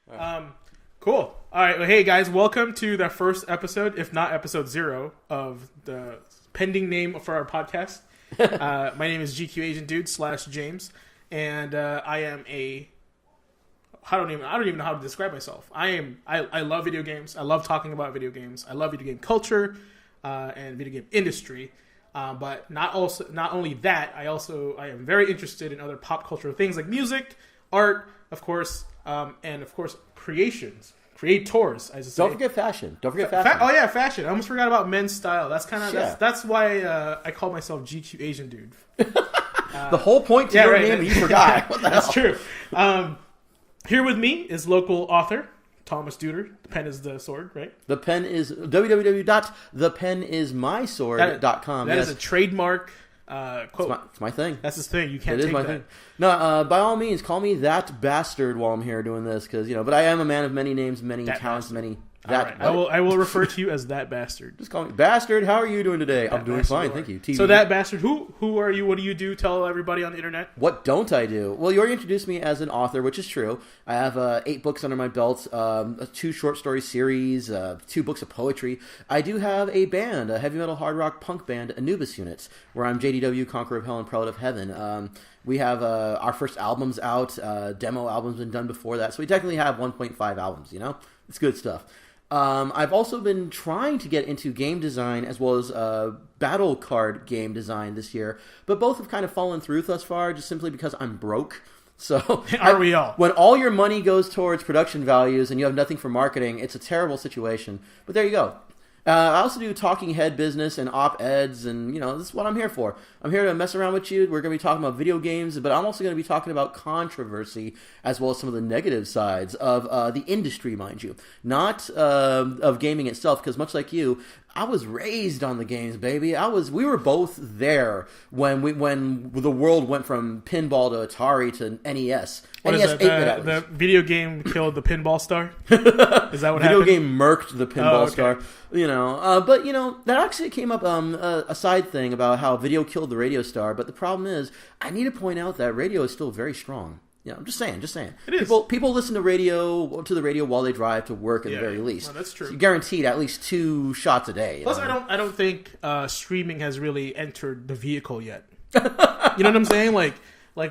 Cool. All right. Well, hey, guys. Welcome to the first episode, if not episode 0, of the pending name for our podcast. My name is GQAzndood /James, and I am a... I don't even know how to describe myself. I love video games. I love talking about video games. I love video game culture and video game industry. But not only that, I am very interested in other pop cultural things like music, art, of course, and of course creators. Don't forget fashion. Oh yeah, fashion. I almost forgot about men's style. That's why I call myself GQAzndood. The whole point to your name, you forgot. What the hell? That's true. Here with me is local author Thomas Duder. The pen is the sword, right? The pen is www.thepenismysword.com. That is a trademark quote. It's my thing. That's his thing. You can't take that. Thing. No, by all means, call me ThatBastard while I'm here doing this, because but I am a man of many names, many talents, many. Right. I will refer to you as ThatBastard. Just call me Bastard. How are you doing today? I'm doing fine, thank you. TV. So ThatBastard, who are you? What do you do? Tell everybody on the internet. What don't I do? Well, you already introduced me as an author, which is true. I have 8 books under my belt, 2 short story series, 2 books of poetry. I do have a band, a heavy metal hard rock punk band, Anubis Units, where I'm JDW, Conqueror of Hell and Prelate of Heaven. We have our first albums out. Demo albums been done before that, so we technically have 1.5 albums. It's good stuff. I've also been trying to get into game design as well as battle card game design this year, but both have kind of fallen through thus far just simply because I'm broke. So are we all? When all your money goes towards production values and you have nothing for marketing, it's a terrible situation. But there you go. I also do talking head business and op-eds, and this is what I'm here for. I'm here to mess around with you. We're going to be talking about video games, but I'm also going to be talking about controversy as well as some of the negative sides of the industry, mind you. Not of gaming itself, because much like you, I was raised on the games, baby. We were both there when the world went from pinball to Atari to NES. What NES is it? The video game killed the pinball star? Is that what happened? Video game murked the pinball star. But that actually came up a side thing about how video killed the radio star. But the problem is, I need to point out that radio is still very strong. I'm just saying. It is. People listen to the radio while they drive to work at the very least. Well, that's true. So you're guaranteed at least 2 shots a day. Plus, I don't think streaming has really entered the vehicle yet. You know what I'm saying? Like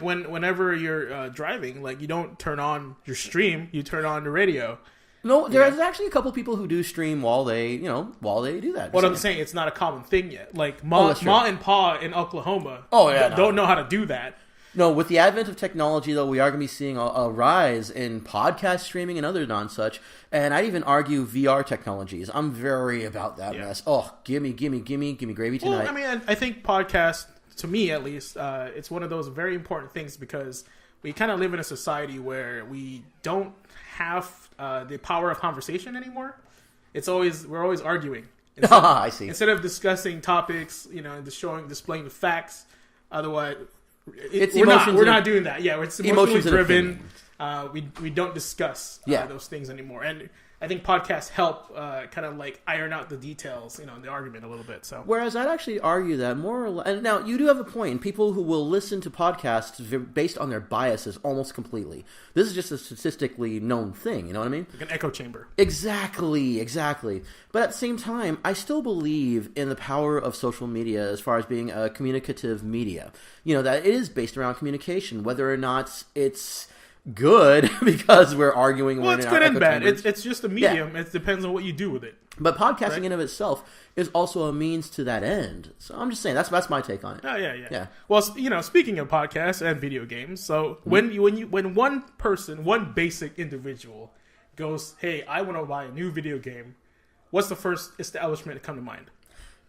whenever you're driving, you don't turn on your stream, you turn on the radio. No, there's actually a couple people who do stream while they do that. What I'm saying, it's not a common thing yet. Like Ma and Pa in Oklahoma don't know how to do that. No, with the advent of technology, though, we are going to be seeing a rise in podcast streaming and other non-such, and I'd even argue VR technologies. I'm very about that mess. Oh, gimme gravy tonight. Well, I mean, I think podcasts, to me at least, it's one of those very important things because we kind of live in a society where we don't have the power of conversation anymore. We're always arguing. I see. Instead of discussing topics, displaying the facts, otherwise... We're not doing that. Yeah, it's emotionally driven. We don't discuss those things anymore, and I think podcasts help kind of iron out the details, the argument a little bit. So, whereas I'd actually argue that more or less, and now you do have a point. People who will listen to podcasts based on their biases almost completely. This is just a statistically known thing. You know what I mean? Like an echo chamber. Exactly. But at the same time, I still believe in the power of social media as far as being a communicative media. That it is based around communication, whether or not it's good because we're arguing. Well, it's good and bad. It's just a medium. Yeah. It depends on what you do with it. But podcasting in of itself is also a means to that end. So I'm just saying that's my take on it. Oh yeah. Well, speaking of podcasts and video games, so when one basic individual goes, "Hey, I want to buy a new video game," what's the first establishment to come to mind?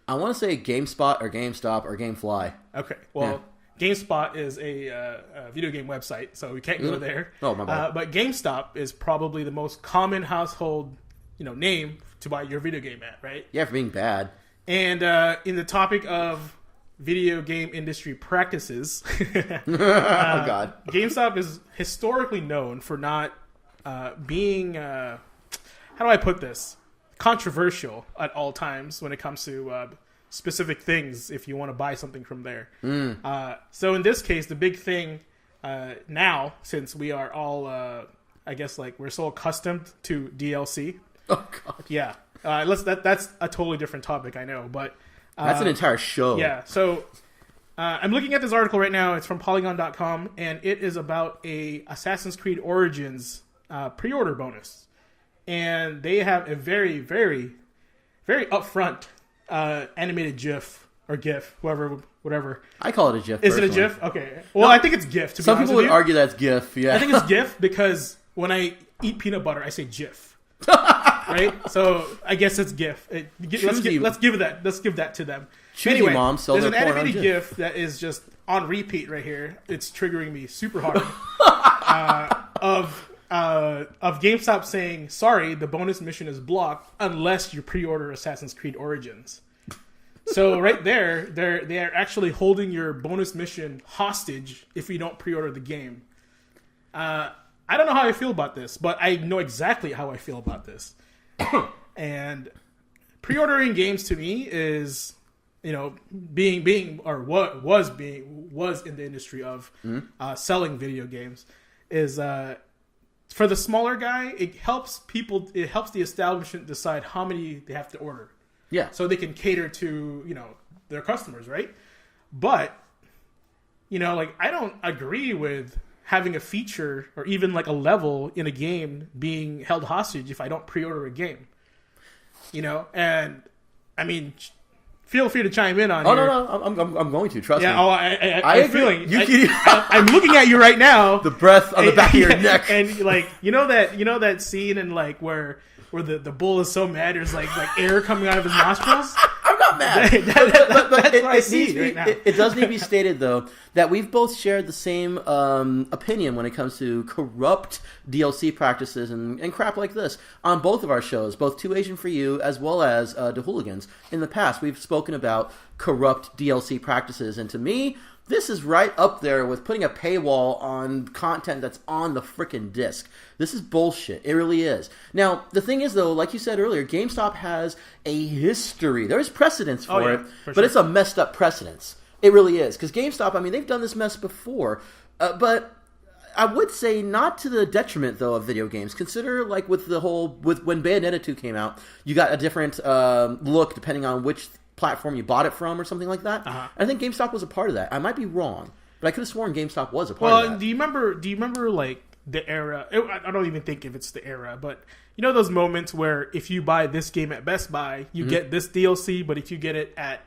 I want to say GameSpot or GameStop or GameFly. Okay. Well. Yeah. GameSpot is a video game website, so we can't go there. Oh, my bad. But GameStop is probably the most common household, name to buy your video game at, right? Yeah, for being bad. And in the topic of video game industry practices, God, GameStop is historically known for not being, how do I put this, controversial at all times when it comes to specific things if you want to buy something from there. So in this case, the big thing now, since we are all I guess like we're so accustomed to DLC. Oh God. Yeah. That's a totally different topic, I know, but that's an entire show. Yeah. So I'm looking at this article right now. It's from Polygon.com, and it is about a Assassin's Creed Origins pre-order bonus, and they have a very, very, very upfront animated GIF or GIF, whatever. I call it a GIF. Is personally. it a GIF? Okay. Well, no, I think it's GIF. To be some honest people with would you. argue that's GIF. Yeah. I think it's GIF because when I eat peanut butter, I say GIF. Right? So I guess it's GIF. Let's give that to them. Anyway, Mom, there's an animated GIF that is just on repeat right here. It's triggering me super hard. Of GameStop saying, "Sorry, the bonus mission is blocked unless you pre-order Assassin's Creed Origins." So right there, they are actually holding your bonus mission hostage if you don't pre-order the game. I don't know how I feel about this, but I know exactly how I feel about this. And pre-ordering games to me is, being or what was in the industry of selling video games is for the smaller guy, it helps the establishment decide how many they have to order. Yeah. So they can cater to, their customers, right? But, I don't agree with having a feature or even like a level in a game being held hostage if I don't pre-order a game. And I mean, feel free to chime in on. Oh, no, I'm going to trust me. Yeah, I'm feeling. You I'm looking at you right now. The breath on the back of your neck, and like that scene and like where the bull is so mad, there's like air coming out of his nostrils. I'm not mad. That's what I see right now. It does need to be stated, though, that we've both shared the same opinion when it comes to corrupt DLC practices and crap like this on both of our shows, both Two Asian for You as well as The Hooligans. In the past, we've spoken about corrupt DLC practices, and to me, this is right up there with putting a paywall on content that's on the frickin' disc. This is bullshit. It really is. Now, the thing is, though, like you said earlier, GameStop has a history. There's precedence for it, but it's a messed up precedence. It really is. Because GameStop, I mean, they've done this mess before, but I would say not to the detriment, though, of video games. Consider, like, when Bayonetta 2 came out, you got a different look depending on which platform you bought it from or something like that. Uh-huh. I think GameStop was a part of that. I might be wrong, but I could have sworn GameStop was a part of that. Well, do you remember like the era? I don't even think if it's the era, but those moments where if you buy this game at Best Buy, you get this DLC, but if you get it at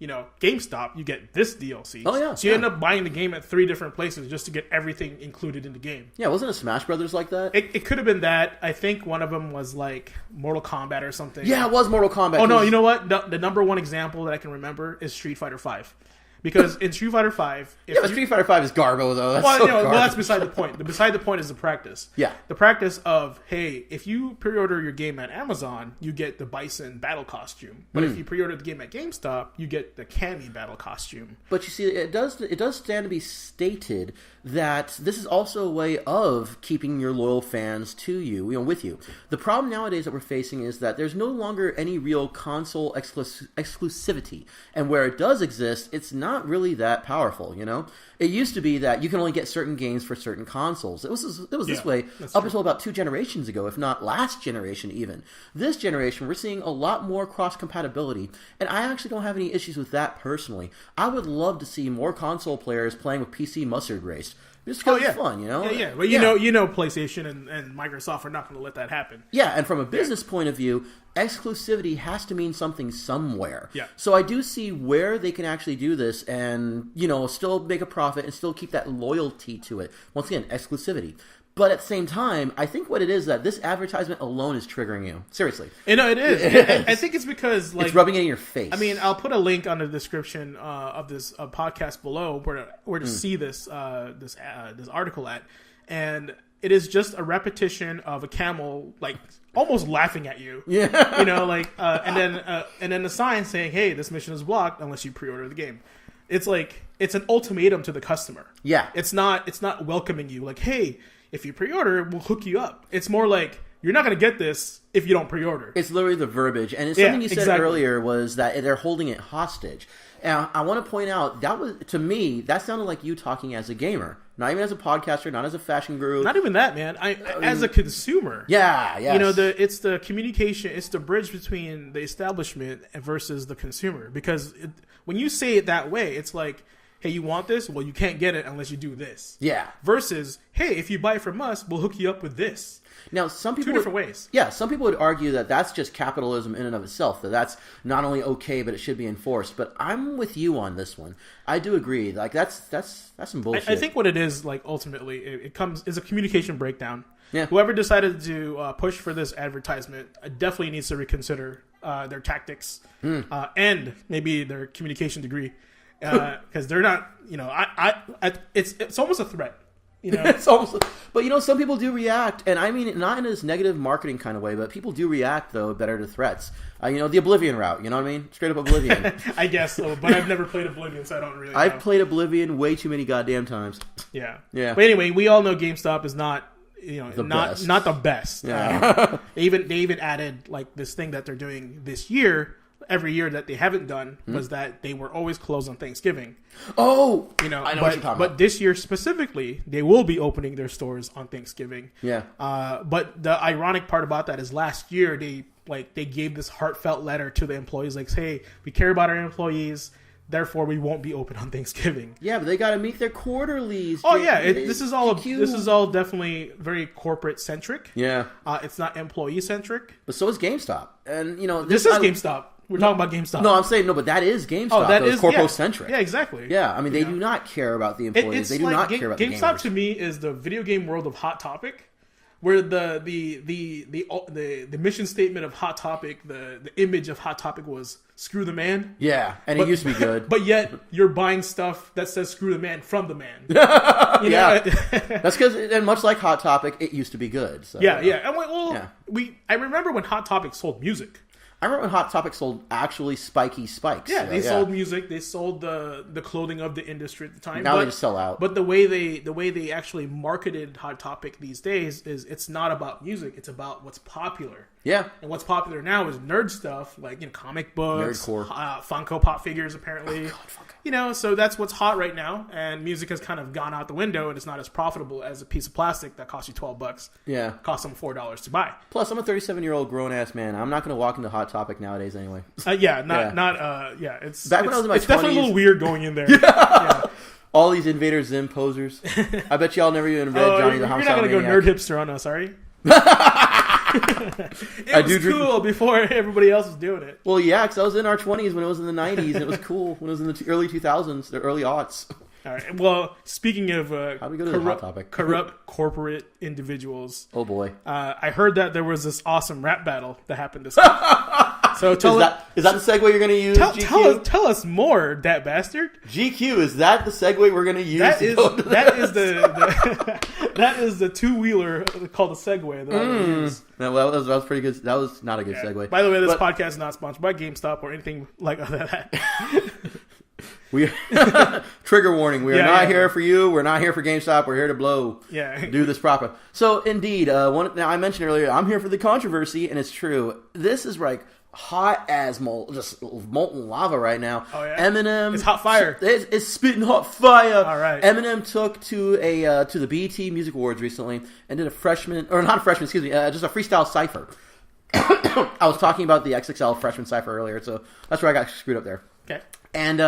GameStop, you get this DLC. Oh yeah. So you end up buying the game at 3 different places just to get everything included in the game. Yeah, wasn't it Smash Brothers like that? It could have been that. I think one of them was like Mortal Kombat or something. Yeah, it was Mortal Kombat. Oh no, you know what? The number one example that I can remember is Street Fighter V. Because in Street Fighter V... but Street Fighter V is garbo, though. That's well, that's beside the point. Beside the point is the practice. Yeah. The practice of, hey, if you pre-order your game at Amazon, you get the Bison battle costume. But if you pre-order the game at GameStop, you get the Cammy battle costume. But you see, it does stand to be stated that this is also a way of keeping your loyal fans to you, with you. The problem nowadays that we're facing is that there's no longer any real console exclusivity. And where it does exist, it's not really that powerful, It used to be that you can only get certain games for certain consoles. It was this way up until about 2 generations ago, if not last generation even. This generation, we're seeing a lot more cross-compatibility, and I actually don't have any issues with that personally. I would love to see more console players playing with PC mustard race. Just because it's fun, Yeah. But PlayStation and Microsoft are not going to let that happen. Yeah, and from a business point of view, exclusivity has to mean something somewhere. Yeah. So I do see where they can actually do this and, still make a profit and still keep that loyalty to it. Once again, exclusivity. But at the same time, I think what it is that this advertisement alone is triggering you. Seriously. It is. I think it's because it's rubbing it in your face. I mean, I'll put a link on the description of this podcast below where to see this article at, and it is just a repetition of a camel like almost laughing at you. Yeah. And then the sign saying, "Hey, this mission is blocked unless you pre-order the game." It's like it's an ultimatum to the customer. Yeah. It's not welcoming you like, "Hey, if you pre-order, we'll hook you up." It's more like, you're not going to get this if you don't pre-order. It's literally the verbiage. And it's something you said earlier was that they're holding it hostage. And I want to point out, that was, to me, that sounded like you talking as a gamer. Not even as a podcaster, not as a fashion guru. Not even that, man. I mean, as a consumer. Yeah, yes. You know, it's the communication, it's the bridge between the establishment versus the consumer. Because when you say it that way, it's like, hey, you want this? Well, you can't get it unless you do this. Yeah. Versus, hey, if you buy it from us, we'll hook you up with this. Now, some people... Two different ways. Yeah, some people would argue that that's just capitalism in and of itself, that that's not only okay, but it should be enforced. But I'm with you on this one. I do agree. Like, that's some bullshit. I think what it is, like, ultimately, is a communication breakdown. Yeah. Whoever decided to push for this advertisement definitely needs to reconsider their tactics and maybe their communication degree. Because they're not, you know, it's almost a threat. You know, it's almost, but you know, some people do react, and I mean, not in this negative marketing kind of way, but people do react though better to threats. You know, the Oblivion route. You know what I mean? Straight up Oblivion. I guess so, but I've never played Oblivion, so I don't really know. I've played Oblivion way too many goddamn times. Yeah. Yeah. But anyway, we all know GameStop is not, you know, not the best. Yeah. They even added like this thing that they're doing this year. Every year that they haven't done was that they were always closed on Thanksgiving. Oh, you know, I know what you're talking about. But this year specifically, they will be opening their stores on Thanksgiving. Yeah. But the ironic part about that is last year they gave this heartfelt letter to the employees, like, hey, we care about our employees, therefore we won't be open on Thanksgiving. Yeah, but they got to meet their quarterlies. Oh yeah, this is all definitely very corporate centric. Yeah. It's not employee centric. But so is GameStop, and you know this is GameStop. We're talking about GameStop. No, I'm saying but that is GameStop. Oh, that is corpo-centric. Yeah, exactly. Yeah, I mean they do not care about the employees. They do not care about the gamers. GameStop to me is the video game world of Hot Topic, where the mission statement of Hot Topic, the image of Hot Topic was screw the man. Yeah, and it used to be good. But yet you're buying stuff that says screw the man from the man. Yeah, that's because, and much like Hot Topic, it used to be good. So. Yeah. And I remember when Hot Topic sold music. I remember when Hot Topic sold actually spiky spikes. Yeah, they sold music. They sold the clothing of the industry at the time. Now they just sell out. But the way they actually marketed Hot Topic these days is it's not about music. It's about what's popular. Yeah. And what's popular now is nerd stuff, like, you know, comic books, Nerdcore. Funko Pop figures, apparently. Oh, God, Funko. You know, so that's what's hot right now. And music has kind of gone out the window, and it's not as profitable as a piece of plastic that costs you $12. Yeah. Costs them $4 to buy. Plus, I'm a 37-year-old grown-ass man. I'm not going to walk into Hot Topic nowadays anyway. It's Back when I was in my 20s. It's definitely a little weird going in there. Yeah. All these Invader Zim posers. I bet y'all never even read Johnny the Homicide You're not going to go nerd hipster on us, are you? It was cool before everybody else was doing it. Well, yeah, because I was in our 20s when it was in the 90s, and it was cool when it was in the early 2000s, the early aughts. All right. Well, speaking of how do we go to the Hot Topic? Corrupt corporate individuals. Oh boy! I heard that there was this awesome rap battle that happened this week. So is that the segue you're going to use? Tell us more, ThatBastard. GQ, is that the segue we're going to use? That is the two-wheeler called a segue that I would use. That was pretty good. That was not a good segue. By the way, this podcast is not sponsored by GameStop or anything like that. We trigger warning. We are not here for you. We're not here for GameStop. We're here to blow. Yeah. Do this proper. So indeed, now I mentioned earlier, I'm here for the controversy, and it's true. This is like hot as molten lava right now. Oh yeah. Eminem, it's hot fire. It's spitting hot fire. All right. Eminem took to the BET Music Awards recently and did just a freestyle cipher. I was talking about the XXL freshman cipher earlier, so that's where I got screwed up there. Okay. And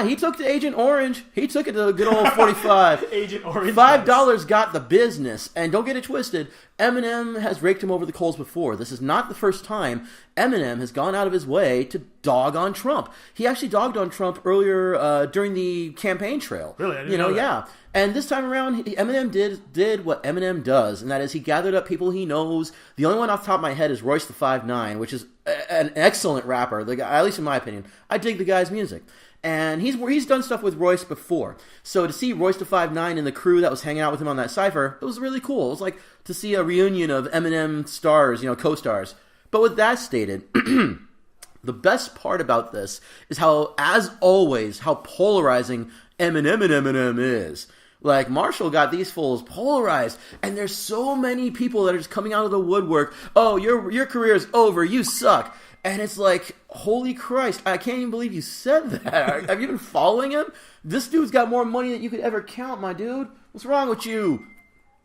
he took to Agent Orange. He took it to a good old 45. Agent Orange. $5 got the business. And don't get it twisted, Eminem has raked him over the coals before. This is not the first time Eminem has gone out of his way to dog on Trump. He actually dogged on Trump earlier during the campaign trail. Really? I didn't know that. Yeah. And this time around, Eminem did what Eminem does, and that is he gathered up people he knows. The only one off the top of my head is Royce the 5'9", which is an excellent rapper, the guy, at least in my opinion. I dig the guy's music. And he's done stuff with Royce before. So to see Royce the 5'9" and the crew that was hanging out with him on that cypher, it was really cool. It was like to see a reunion of Eminem stars, co-stars. But with that stated, the best part about this is how, as always, how polarizing Eminem is. Like, Marshall got these fools polarized, and there's so many people that are just coming out of the woodwork. Oh, your career is over. You suck. And it's like, holy Christ, I can't even believe you said that. Have you been following him? This dude's got more money than you could ever count, my dude. What's wrong with you?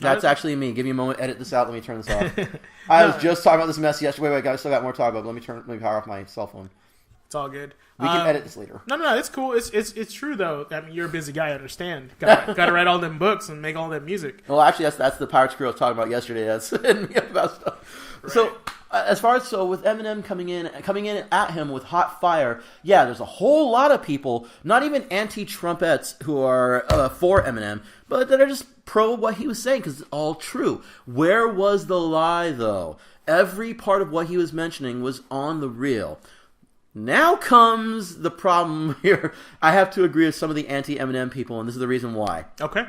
That's actually me. Give me a moment. Edit this out. Let me turn this off. I was just talking about this mess yesterday. Wait, I still got more to talk about. Let me power off my cell phone. It's all good. We can edit this later. No, it's cool. It's true though. I mean, you're a busy guy. I understand. Got to write all them books and make all that music. Well, actually, that's the Pirates crew I was talking about yesterday. That's hitting me up about stuff. Right. So, as far as with Eminem coming in at him with hot fire, yeah, there's a whole lot of people, not even anti-Trumpettes who are for Eminem, but that are just pro what he was saying because it's all true. Where was the lie though? Every part of what he was mentioning was on the real. Now comes the problem here. I have to agree with some of the anti-Eminem people, and this is the reason why. Okay.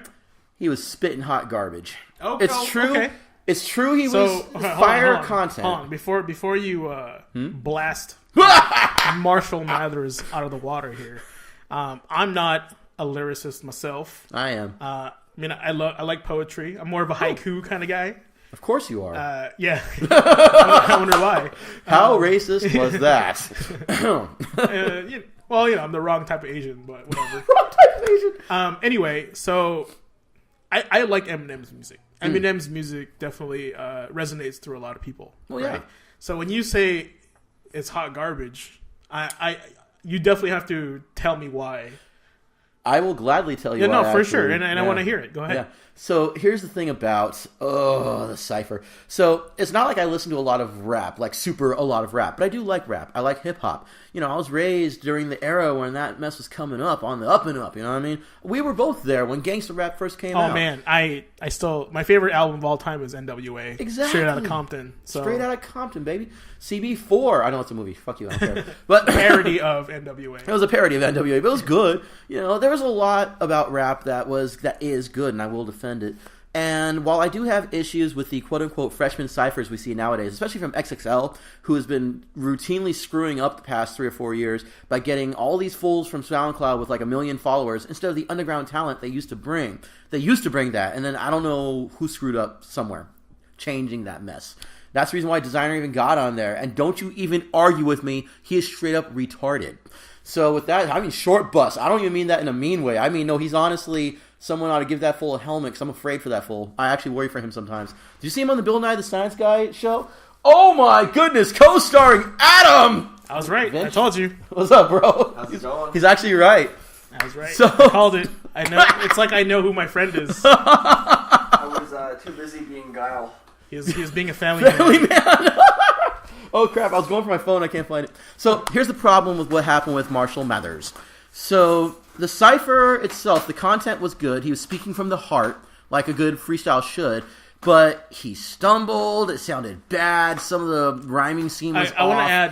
He was spitting hot garbage. Okay. It's true. Okay. It's true he was fire content. Hold on. Before you blast Marshall Mathers out of the water here, I'm not a lyricist myself. I am. I mean, I like poetry. I'm more of a haiku kind of guy. Of course you are. Yeah. I wonder why. How racist was that? Well, I'm the wrong type of Asian, but whatever. Wrong type of Asian. Anyway, so I like Eminem's music. Eminem's music definitely resonates through a lot of people. Well, right? yeah. So when you say it's hot garbage, you definitely have to tell me why. I will gladly tell you. Yeah, why, no, for actually. sure, and I want to hear it. Go ahead. Yeah. So here's the thing about the Cypher. So it's not like I listen to a lot of rap, like a lot of rap, but I do like rap. I like hip hop. I was raised during the era when that mess was coming up, on the up and up. You know what I mean? We were both there when gangsta rap first came out. Oh man, I still, my favorite album of all time is NWA. Exactly. Straight out of Compton. So. Straight out of Compton, baby. CB4. I know it's a movie. Fuck you. I don't care. But parody of NWA. It was a parody of NWA, but it was good. There was a lot about rap that is good, and I will defend it. And while I do have issues with the quote-unquote freshman ciphers we see nowadays, especially from XXL, who has been routinely screwing up the past 3 or 4 years by getting all these fools from SoundCloud with like 1 million followers instead of the underground talent they used to bring. They used to bring that, and then I don't know who screwed up somewhere, changing that mess. That's the reason why Designer even got on there. And don't you even argue with me, he is straight up retarded. So with that, I mean short bus. I don't even mean that in a mean way. I mean, no, he's honestly... Someone ought to give that fool a helmet because I'm afraid for that fool. I actually worry for him sometimes. Did you see him on the Bill Nye the Science Guy show? Oh my goodness, co-starring Adam! I was right. Vince? I told you. What's up, bro? How's it going? He's actually right. I was right. So... I called it. I know. It's like I know who my friend is. I was too busy being Guile. He was being a family man. Oh crap, I was going for my phone, I can't find it. So here's the problem with what happened with Marshall Mathers. So the Cypher itself, the content was good. He was speaking from the heart, like a good freestyle should. But he stumbled. It sounded bad. Some of the rhyming scheme was off.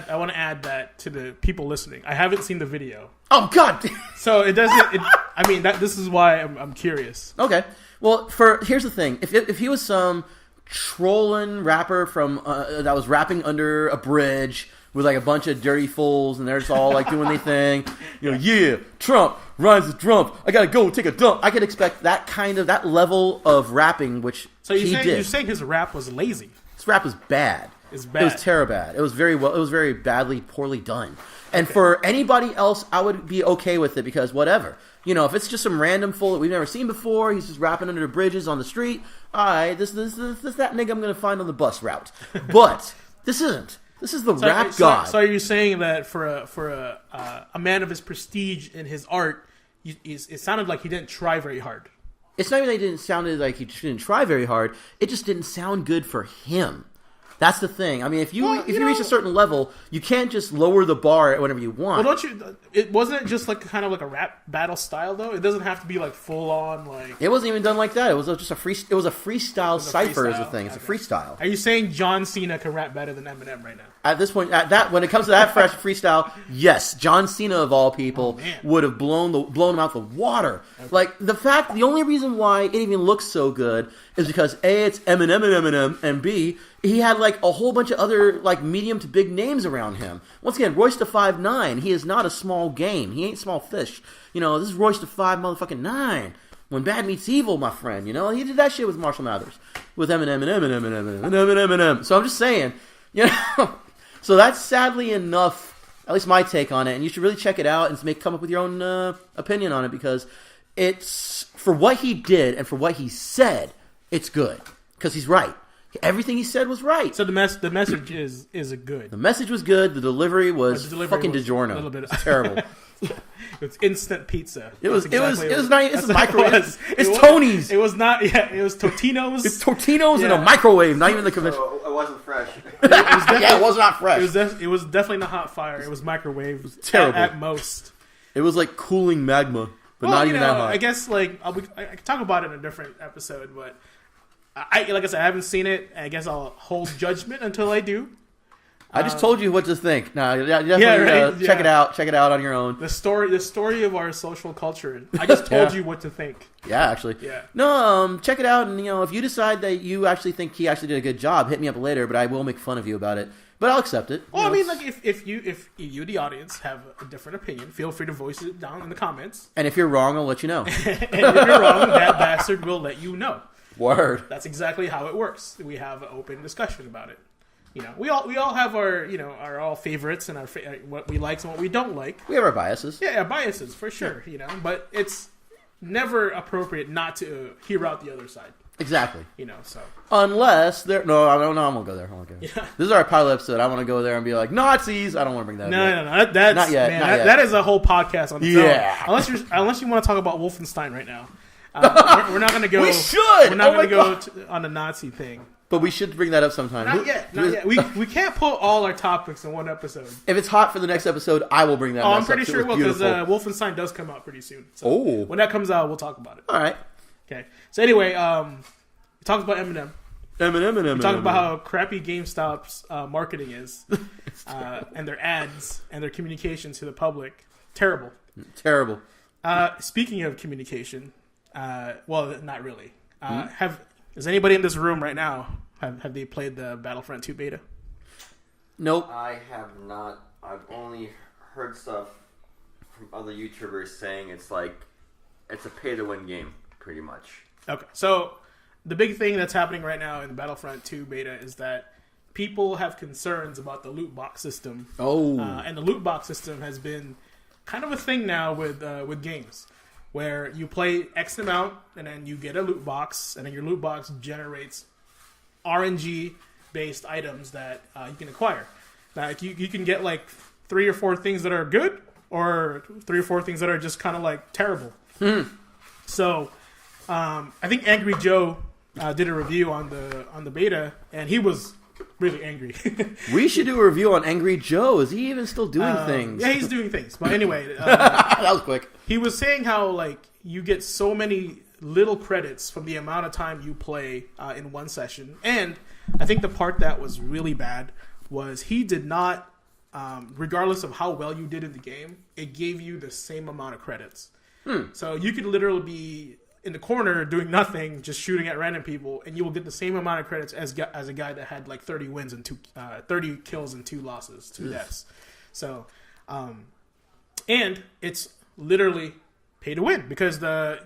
I want to add that to the people listening. I haven't seen the video. Oh God! So it doesn't. I mean, this is why I'm curious. Okay. Well, here's the thing. If he was some trolling rapper from that was rapping under a bridge with like a bunch of dirty fools, and they're just all like doing their thing. Yeah, Trump rhymes with Trump. I gotta go take a dump. I could expect that level of rapping, which you're saying his rap was lazy. His rap was bad. It's bad. It was terrible. Bad. It was very poorly done. And for anybody else, I would be okay with it because whatever. If it's just some random fool that we've never seen before, he's just rapping under the bridges on the street. All right, this that nigga I'm gonna find on the bus route. But this isn't. This is the rap god. So are you saying that for a man of his prestige in his art, it sounded like he didn't try very hard? It's not even that it sounded like he didn't try very hard. It just didn't sound good for him. That's the thing. I mean, if you reach a certain level, you can't just lower the bar at whatever you want. Well, don't you? It wasn't just like kind of like a rap battle style though. It doesn't have to be like full on like. It wasn't even done like that. It was just a freestyle cipher is the thing. It's a freestyle. Are you saying John Cena can rap better than Eminem right now? At this point, when it comes to that fresh freestyle, yes, John Cena of all people would have blown him out the water. Okay. Like the only reason why it even looks so good is because A, it's Eminem, and B, he had like a whole bunch of other like medium to big names around him. Once again, Royce da 5'9", he is not a small game. He ain't small fish. This is Royce da 5'9". When bad meets evil, my friend. He did that shit with Marshall Mathers, with Eminem. So I'm just saying, So that's sadly enough, at least my take on it, and you should really check it out and come up with your own opinion on it, because it's, for what he did and for what he said, it's good. Because he's right. Everything he said was right. So the message is good. The message was good. The delivery was fucking DiGiorno. A little bit. It's terrible. It's instant pizza. It was Exactly not. It's microwave. It's Tony's. It was not. Yeah, it was Totino's. It's Totino's in a microwave. Not even the conventional. So it wasn't fresh. It was not fresh. It was definitely not hot fire. It was microwave. It was terrible at most. It was like cooling magma, but not even that hot. I guess I can talk about it in a different episode, but like I said, I haven't seen it. I guess I'll hold judgment until I do. I just told you what to think. No, definitely check it out. Check it out on your own. The story of our social culture. I just told you what to think. Yeah, actually. Yeah. No, check it out, and if you decide that you actually think he actually did a good job, hit me up later. But I will make fun of you about it. But I'll accept it. Well, I mean, like if you, the audience, have a different opinion, feel free to voice it down in the comments. And if you're wrong, I'll let you know. And if you're wrong, that bastard will let you know. Word. That's exactly how it works. We have an open discussion about it. We all have our our favorites and our what we like and what we don't like. We have our biases. Yeah, biases for sure. But it's never appropriate not to hear out the other side. Exactly. So unless they're I won't go there. Yeah. This is our pilot episode. I want to go there and be like Nazis. I don't want to bring that. No. That's not yet. Man, not yet. That is a whole podcast on its own. Unless you want to talk about Wolfenstein right now. We're not going to go. We should. We're not going to go on the Nazi thing. But we should bring that up sometime. Not yet. We can't put all our topics in one episode. If it's hot for the next episode, I will bring that up. I'm pretty sure it will, because Wolfenstein does come out pretty soon. So when that comes out, we'll talk about it. All right. Okay. So anyway, we talked about Eminem. We talked about how crappy GameStop's marketing is, and their ads and their communication to the public. Terrible. Speaking of communication, well, not really. Is anybody in this room right now, have they played the Battlefront II beta? Nope. I have not. I've only heard stuff from other YouTubers saying it's a pay-to-win game, pretty much. Okay, so the big thing that's happening right now in the Battlefront 2 beta is that people have concerns about the Lootbox system. And the Lootbox system has been kind of a thing now with games, where you play X amount and then you get a loot box, and then your loot box generates RNG-based items that you can acquire. Like you can get 3 or 4 things that are good, or 3 or 4 things that are just kind of terrible. So I think Angry Joe did a review on the beta, and he was really angry. We should do a review on Angry Joe. Is he even still doing things? Yeah, he's doing things. But anyway, that was quick. He was saying how you get so many little credits from the amount of time you play in one session. And I think the part that was really bad was he did not, regardless of how well you did in the game, it gave you the same amount of credits. So you could literally be in the corner doing nothing, just shooting at random people, and you will get the same amount of credits as a guy that had 30 wins and 30 kills and 2 losses, 2 deaths. So, and it's literally pay to win, because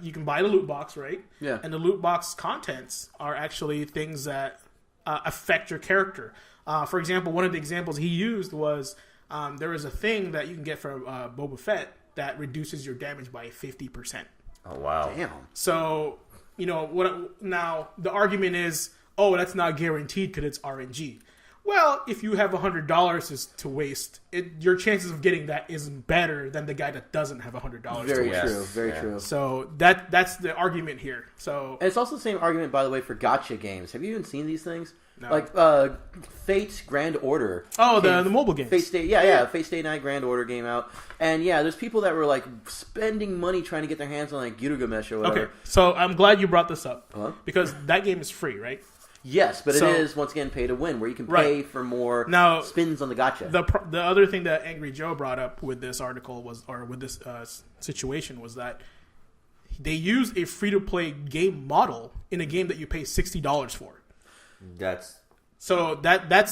you can buy the loot box, right? Yeah. And the loot box contents are actually things that affect your character. For example, one of the examples he used was there is a thing that you can get from Boba Fett that reduces your damage by 50%. Oh, wow. Damn. So, now the argument is, that's not guaranteed because it's RNG. Well, if you have $100 to waste, your chances of getting that is better than the guy that doesn't have $100 to waste. Very true. So that's the argument here. So and it's also the same argument, by the way, for gacha games. Have you even seen these things? No. Fate Grand Order. Oh, the mobile games. Fate Stay Night Grand Order game out. And yeah, there's people that were spending money trying to get their hands on Gilgamesh or whatever. Okay, so I'm glad you brought this up. Because that game is free, right? Yes, but it is, once again, pay to win, where you can pay for more spins on the gacha. The other thing that Angry Joe brought up with this article with this situation was that they used a free-to-play game model in a game that you pay $60 for. That's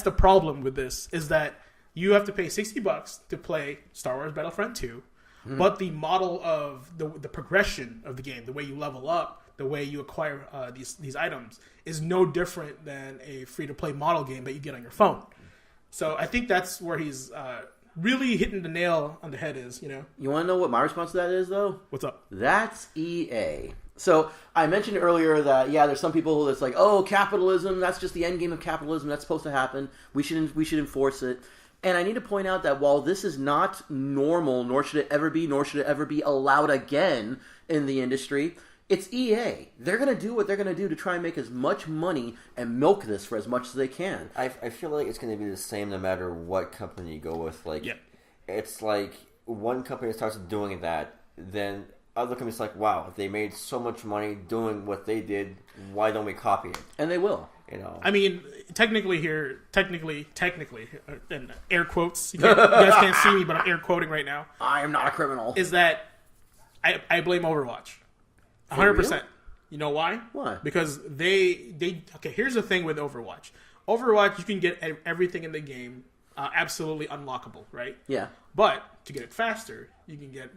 the problem with this, is that you have to pay $60 to play Star Wars Battlefront 2, but the model of the progression of the game, the way you level up, the way you acquire these items, is no different than a free-to-play model game that you get on your phone. So I think that's where he's really hitting the nail on the head is, you know. You want to know what my response to that is, though? What's up? That's EA. So I mentioned earlier that, yeah, there's some people that's like, oh, capitalism, that's just the end game of capitalism. That's supposed to happen. We should enforce it. And I need to point out that while this is not normal, nor should it ever be allowed again in the industry, it's EA. They're going to do what they're going to do to try and make as much money and milk this for as much as they can. I feel like it's going to be the same no matter what company you go with. Like, it's like one company starts doing that, then other companies like, wow, they made so much money doing what they did. Why don't we copy it? And they will. You know. I mean, technically, in air quotes, you guys can't see me, but I'm air quoting right now. I am not a criminal. Is that I blame Overwatch. 100%. You know why? Why? Because they okay, here's the thing with Overwatch. Overwatch, you can get everything in the game absolutely unlockable, right? Yeah. But to get it faster, you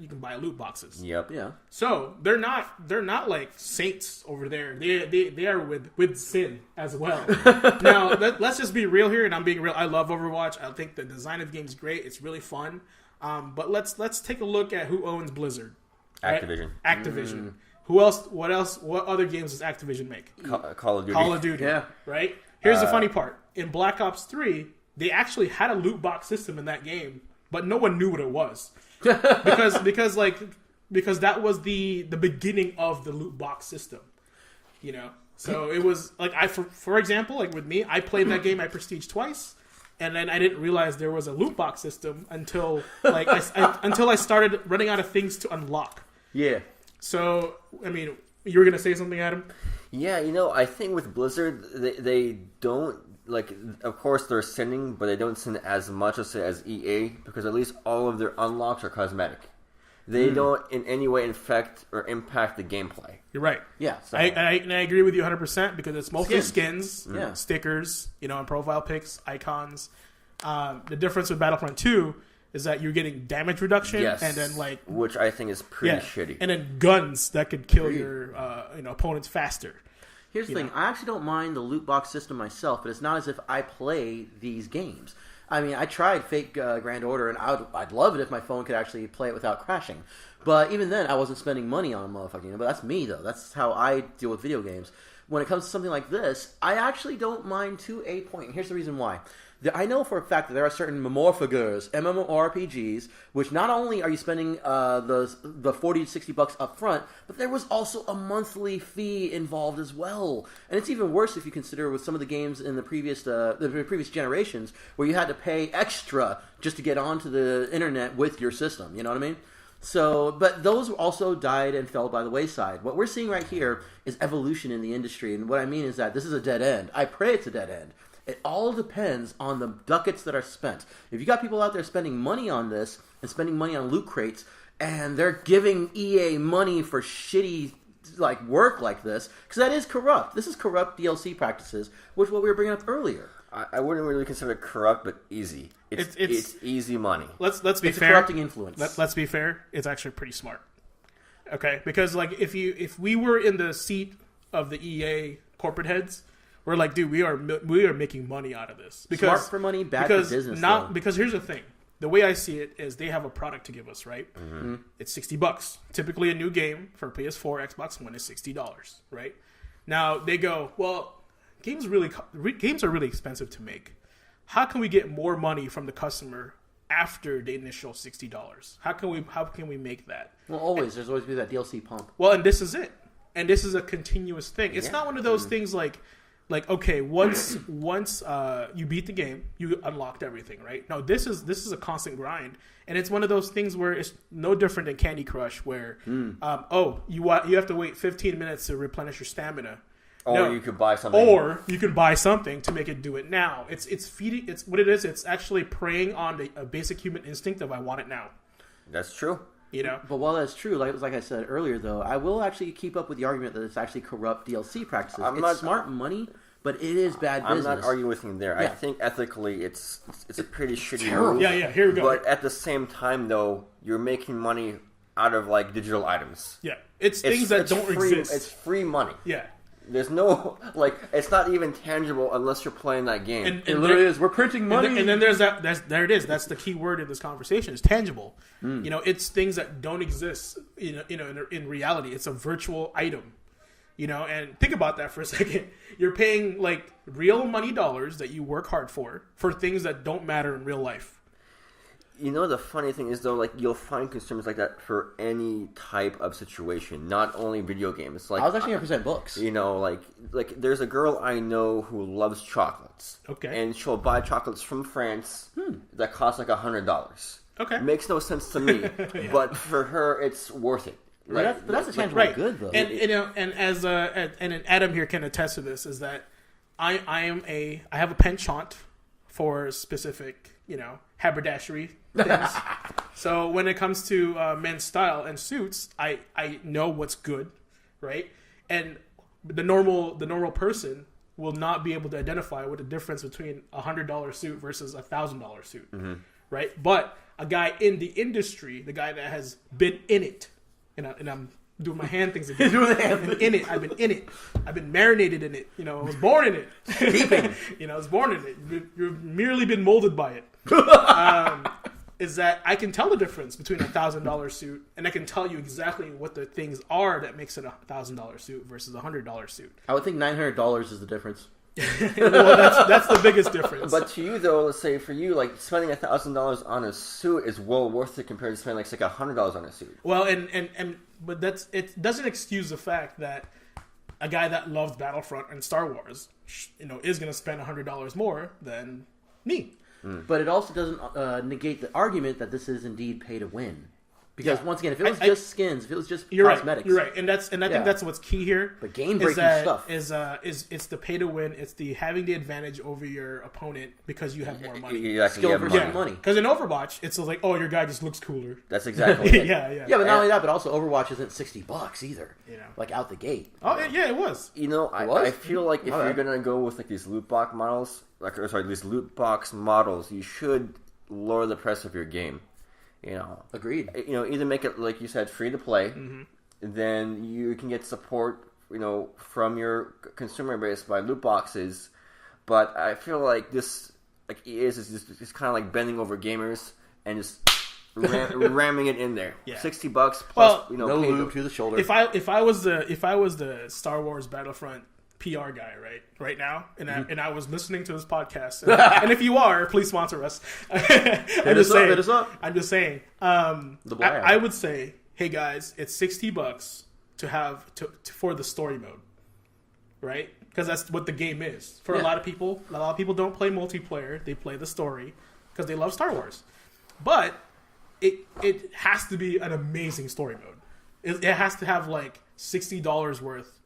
can buy loot boxes. Yep. Yeah. So they're not like saints over there. They are with sin as well. Now let's just be real here, and I'm being real. I love Overwatch. I think the design of the game is great. It's really fun. But let's take a look at who owns Blizzard. Right? Activision. Who else? What else? What other games does Activision make? Call of Duty. Call of Duty. Yeah. Right. Here's the funny part. In Black Ops 3, they actually had a loot box system in that game, but no one knew what it was because that was the beginning of the loot box system. You know. So it was like for example, like with me, I played that game at Prestige twice. And then I didn't realize there was a loot box system until like until I started running out of things to unlock. Yeah. So, I mean, you were going to say something, Adam? Yeah, you know, I think with Blizzard, they don't, like, of course they're sinning, but they don't sin as much as EA, because at least all of their unlocks are cosmetic. They don't in any way infect or impact the gameplay. You're right. Yeah. So. I agree with you 100% because it's mostly skins, stickers, you know, and profile pics, icons. The difference with Battlefront II is that you're getting damage reduction and then like... Which I think is pretty shitty. And then guns that could kill your opponents faster. Here's the thing. I actually don't mind the loot box system myself, but it's not as if I play these games. I mean, I tried Fake Grand Order, and I'd love it if my phone could actually play it without crashing. But even then, I wasn't spending money on motherfucking. But that's me, though. That's how I deal with video games. When it comes to something like this, I actually don't mind to a point. And here's the reason why. I know for a fact that there are certain MMORPGs, MMORPGs, which not only are you spending the $40 to $60 up front, but there was also a monthly fee involved as well. And it's even worse if you consider with some of the games in the previous generations where you had to pay extra just to get onto the internet with your system. You know what I mean? So, but those also died and fell by the wayside. What we're seeing right here is evolution in the industry, and what I mean is that this is a dead end. I pray it's a dead end. It all depends on the ducats that are spent. If you got people out there spending money on this and spending money on loot crates, and they're giving EA money for shitty like work like this, because that is corrupt. This is corrupt DLC practices, which is what we were bringing up earlier. I wouldn't really consider it corrupt, but easy. It's easy money. Let's be it's fair. A corrupting influence. Let's be fair. It's actually pretty smart. Okay, because like if we were in the seat of the EA corporate heads, we're like, dude, we are making money out of this. Because, smart for money, bad for business. Because here's the thing. The way I see it is they have a product to give us, right? Mm-hmm. It's $60. Typically a new game for PS4, Xbox One is $60, right? Now they go, well, games are really expensive to make. How can we get more money from the customer after the initial $60? How can we make that? Well, there's always be that DLC pump. Well, and this is it. And this is a continuous thing. It's not one of those things like okay, once you beat the game, you unlocked everything, right? No, this is a constant grind, and it's one of those things where it's no different than Candy Crush, where you have to wait 15 minutes to replenish your stamina. Or you could buy something. Or you can buy something to make it do it now. It's feeding. It's what it is. It's actually preying on a basic human instinct of I want it now. That's true. You know. But while that's true, like I said earlier, though, I will actually keep up with the argument that it's actually corrupt DLC practices. It's smart money, but it is bad business. I'm not arguing with you there. Yeah. I think ethically, it's a pretty shitty terrible move. Yeah. Here we go. But at the same time, though, you're making money out of like digital items. Yeah, it's things that don't exist. It's free money. Yeah. There's no it's not even tangible unless you're playing that game. And it literally is. We're printing money, and then there's that. There it is. That's the key word in this conversation. Is tangible. It's things that don't exist. In reality, it's a virtual item. And think about that for a second. You're paying real money dollars that you work hard for things that don't matter in real life. The funny thing is, though, you'll find consumers like that for any type of situation, not only video games. I was actually going to present books. There's a girl I know who loves chocolates. Okay. And she'll buy chocolates from France that cost $100. Okay. Makes no sense to me, but for her, it's worth it. But that's a tangible good, though. And as Adam here can attest to this, is that I have a penchant for specific, haberdashery things. So when it comes to men's style and suits, I know what's good, right? And the normal person will not be able to identify what the difference between $100 suit versus $1,000 suit, right? But a guy in the industry, the guy that has been in it, and I'm doing my hand things again. I've been in it. I've been marinated in it. I was born in it. I was born in it. You've merely been molded by it. Is that I can tell the difference between $1,000 suit, and I can tell you exactly what the things are that makes it $1,000 suit versus $100 suit. I would think $900 is the difference. Well, that's the biggest difference. But to you, though, let's say for you, spending $1,000 on a suit is well worth it compared to spending $100 on a suit. Well, but it doesn't excuse the fact that a guy that loves Battlefront and Star Wars, is going to spend $100 more than me. But it also doesn't negate the argument that this is indeed pay to win. Because once again, if it was just skins, if it was just cosmetics, you're right, and I think that's what's key here. But game breaking stuff is it's the pay to win. It's the having the advantage over your opponent because you have more money. Skill versus money. Because in Overwatch, it's your guy just looks cooler. That's exactly it. Yeah. But not only that, but also Overwatch isn't $60 either. Out the gate. Oh yeah, it was. I feel like if you're gonna go with these loot box models, these loot box models, you should lower the price of your game. Agreed. Either make it, like you said, free to play, then you can get support, from your consumer base by loot boxes. But I feel like this, EA is kind of bending over gamers and just ramming it in there. Yeah. $60 plus, no lube to the shoulder. If I was the Star Wars Battlefront PR guy right now, and I was listening to this podcast, and if you are, please sponsor us. Hit us up. I'm just saying. I would say, hey guys, it's $60 to have for the story mode, right? Because that's what the game is for a lot of people. A lot of people don't play multiplayer; they play the story because they love Star Wars. But it has to be an amazing story mode. It has to have $60 worth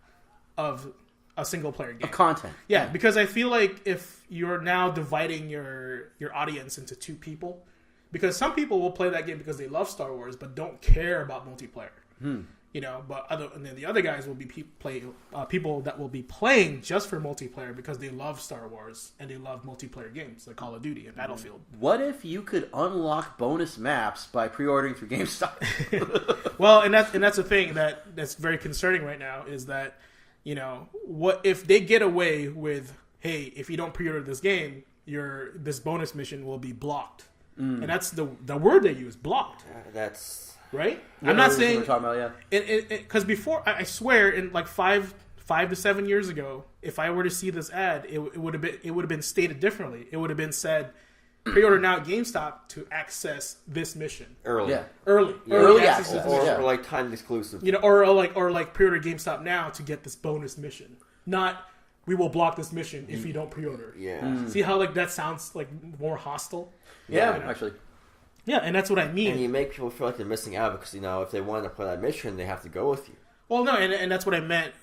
of a single player game. Content. Yeah, because I feel like if you're now dividing your audience into two people, because some people will play that game because they love Star Wars but don't care about multiplayer. And then the other guys will be people that will be playing just for multiplayer because they love Star Wars and they love multiplayer games like Call of Duty and Battlefield. What if you could unlock bonus maps by pre-ordering through GameStop? Well, and that's the thing that's very concerning right now is that what if they get away with, hey, if you don't pre-order this game, this bonus mission will be blocked, and that's the word they use, blocked. That's right. I'm not saying we're talking about, because before I swear in 5 to 7 years ago, if I were to see this ad, it would have been stated differently. It would have been said, pre-order now at GameStop to access this mission early. Early access, or timed exclusive. Or pre-order GameStop now to get this bonus mission. Not we will block this mission if you don't pre-order. Yeah. See how that sounds more hostile? Yeah, actually. Yeah, and that's what I mean. And you make people feel like they're missing out because if they want to play that mission, they have to go with you. Well, no, and that's what I meant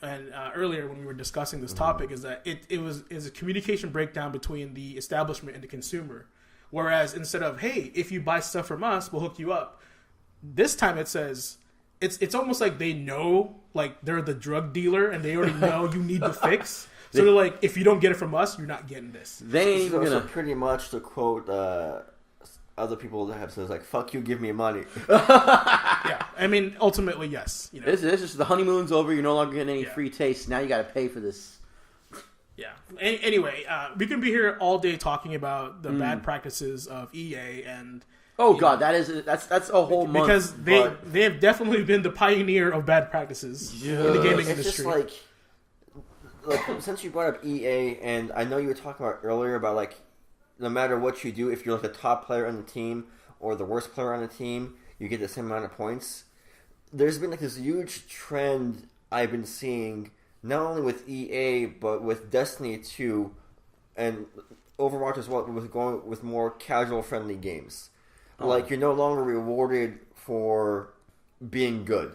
earlier when we were discussing this topic is that is a communication breakdown between the establishment and the consumer. Whereas instead of, hey, if you buy stuff from us, we'll hook you up. This time it says, it's almost like they know, they're the drug dealer and they already know you need the fix. So they're like, if you don't get it from us, you're not getting this. They ain't even gonna pretty much to quote other people that have says like, "Fuck you, give me money." Yeah, I mean, ultimately, yes. You know, This is the honeymoon's over. You're no longer getting any free taste. Now you got to pay for this. Yeah. Anyway, we can be here all day talking about the bad practices of EA and. Oh God, that's a whole month. Because they have definitely been the pioneer of bad practices in the gaming industry. It's just like since you brought up EA, and I know you were talking about earlier about like no matter what you do, if you're like the top player on the team or the worst player on the team, you get the same amount of points. There's been like this huge trend I've been seeing not only with EA but with Destiny 2 and Overwatch as well, with going with more casual friendly games. Like you're no longer rewarded for being good.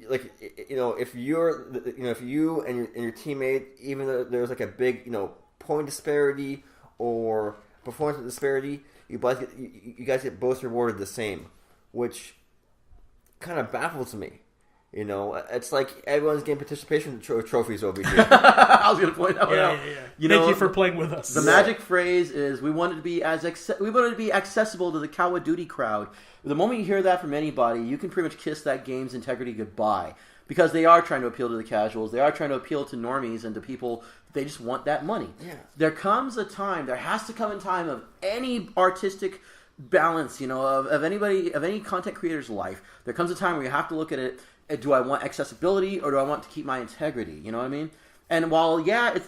Like if you and your teammate, even though there's like a big point disparity or performance disparity, you guys get both rewarded the same, which kind of baffles me. It's like everyone's getting participation trophies over here. I was going to point that one out. Yeah. Thank you for playing with us. The magic phrase is we wanted to be accessible to the Call of Duty crowd. The moment you hear that from anybody, you can pretty much kiss that game's integrity goodbye, because they are trying to appeal to the casuals. They are trying to appeal to normies and to people. They just want that money. Yeah. There has to come a time of any artistic balance, of any content creator's life. There comes a time where you have to look at it. Do I want accessibility or do I want to keep my integrity? You know what I mean? And while,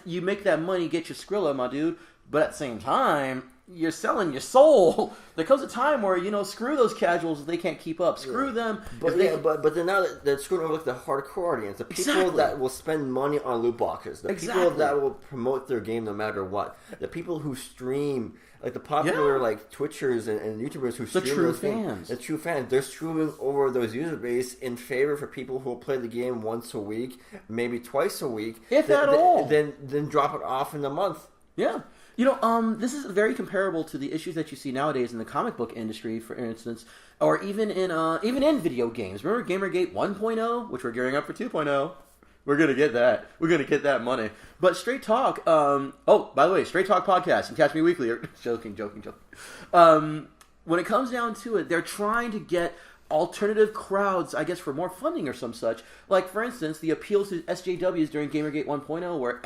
you make that money, get your Skrilla, my dude, but at the same time, you're selling your soul. There comes a time where, screw those casuals if they can't keep up. Screw them. But then now they're screwing over like the hardcore audience. The people that will spend money on loot boxes. The people that will promote their game no matter what. The people who stream, like the popular like Twitchers and YouTubers who stream true fans. The true fans. They're screwing over those user base in favor for people who will play the game once a week, maybe twice a week. If at all. Then drop it off in a month. Yeah. This is very comparable to the issues that you see nowadays in the comic book industry, for instance, or even in video games. Remember Gamergate 1.0, which we're gearing up for 2.0? We're going to get that. We're going to get that money. But Straight Talk, by the way, Straight Talk Podcast, and catch me weekly. Joking. When it comes down to it, they're trying to get alternative crowds, I guess, for more funding or some such. Like, for instance, the appeal to SJWs during Gamergate 1.0, where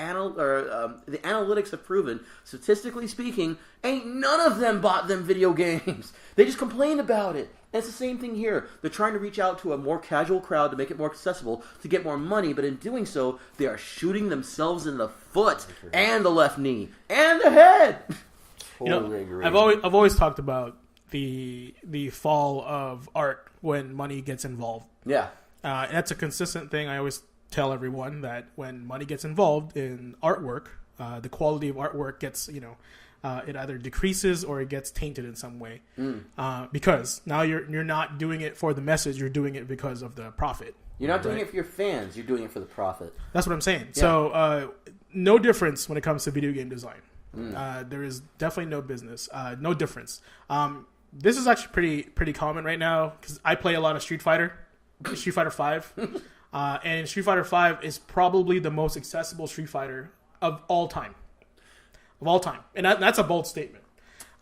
the analytics have proven, statistically speaking, ain't none of them bought them video games. They just complained about it. And it's the same thing here. They're trying to reach out to a more casual crowd to make it more accessible, to get more money, but in doing so, they are shooting themselves in the foot, and the left knee, and the head. Totally agree. I've always talked about the fall of art when money gets involved. Yeah. And that's a consistent thing. I always tell everyone that when money gets involved in artwork, the quality of artwork gets, it either decreases or it gets tainted in some way. Because now you're not doing it for the message, you're doing it because of the profit. You're not doing it for your fans, you're doing it for the profit. That's what I'm saying. Yeah. So no difference when it comes to video game design. There is definitely no difference. This is actually pretty common right now because I play a lot of Street Fighter 5, and Street Fighter 5 is probably the most accessible Street Fighter of all time, and that's a bold statement.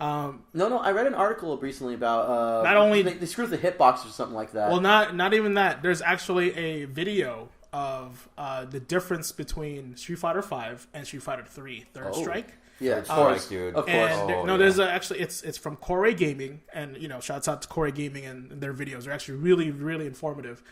No, I read an article recently about not only they screwed the hitbox or something like that. Well, not even that. There's actually a video of the difference between Street Fighter 5 and Street Fighter 3 Third Strike. Yeah, of course, dude. Of course. And actually, it's from Corey Gaming, and shouts out to Corey Gaming and their videos. They're actually really, really informative.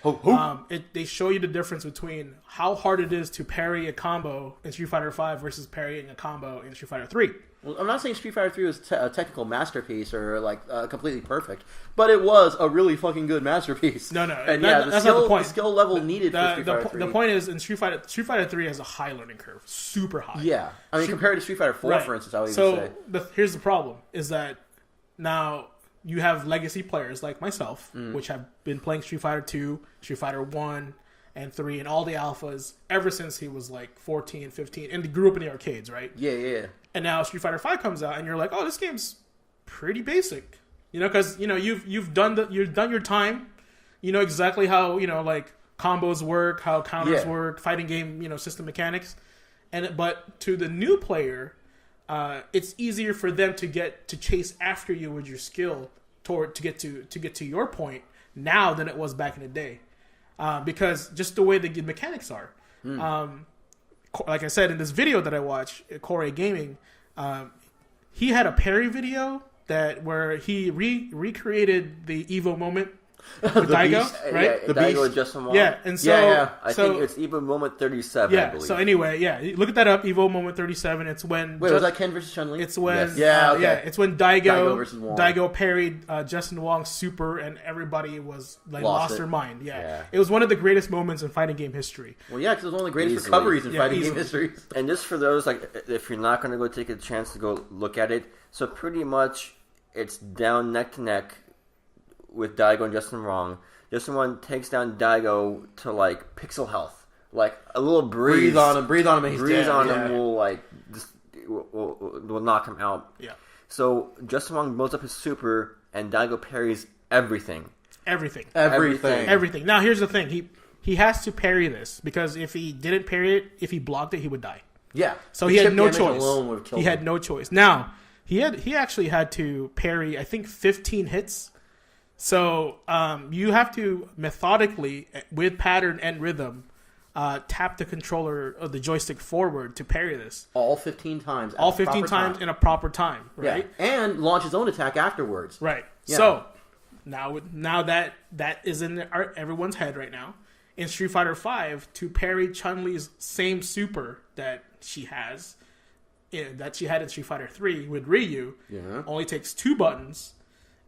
They show you the difference between how hard it is to parry a combo in Street Fighter 5 versus parrying a combo in Street Fighter 3. Well, I'm not saying Street Fighter 3 was a technical masterpiece or completely perfect, but it was a really fucking good masterpiece. No, and that's not the point. The skill level needed for Street Fighter 3. The point is, in Street Fighter 3 has a high learning curve, super high. Yeah, I mean compared to Street Fighter 4, for instance, I would even say. Here's the problem: is that now you have legacy players like myself, which have been playing Street Fighter 2, Street Fighter 1, and 3, and all the alphas ever since he was like 14, 15, and they grew up in the arcades, right? Yeah. And now Street Fighter 5 comes out, and you're like, oh, this game's pretty basic, because you've done your time, you know exactly how combos work, how counters work, fighting game system mechanics, but to the new player, it's easier for them to chase after you with your skill to get to your point now than it was back in the day, because just the way the mechanics are. Like I said in this video that I watched, Core Gaming, he had a parry video where he recreated the Evo moment with Daigo, right? The Daigo and Justin Wong. Yeah, and so I think it's Evo moment 37. Yeah. I believe. So anyway, look at that up. Evo moment 37. It's when was that Ken versus Chun-Li? It's when okay. it's when Daigo parried Justin Wong's super, and everybody was lost their mind. Yeah, it was one of the greatest moments in fighting game history. Well, yeah, because it was one of the greatest recoveries in fighting game history. And just for those if you're not going to go take a chance to go look at it, so pretty much it's down neck to neck with Daigo and Justin Wong. Justin Wong takes down Daigo to pixel health, a little breeze on him, and he's breeze dead. on him will knock him out. Yeah. So Justin Wong builds up his super, and Daigo parries everything. Everything. Now, here's the thing: he has to parry this, because if he didn't parry it, if he blocked it, he would die. Yeah. So he had no choice. He had no choice. Now he actually had to parry, I think, 15 hits. So you have to methodically, with pattern and rhythm, tap the controller or the joystick forward to parry this. All 15 times. All 15 times in a proper time, right? Yeah. And launch his own attack afterwards. Right. Yeah. So now that is in everyone's head right now. In Street Fighter V, to parry Chun-Li's same super that she has, that she had in Street Fighter 3 with Ryu, only takes 2 buttons.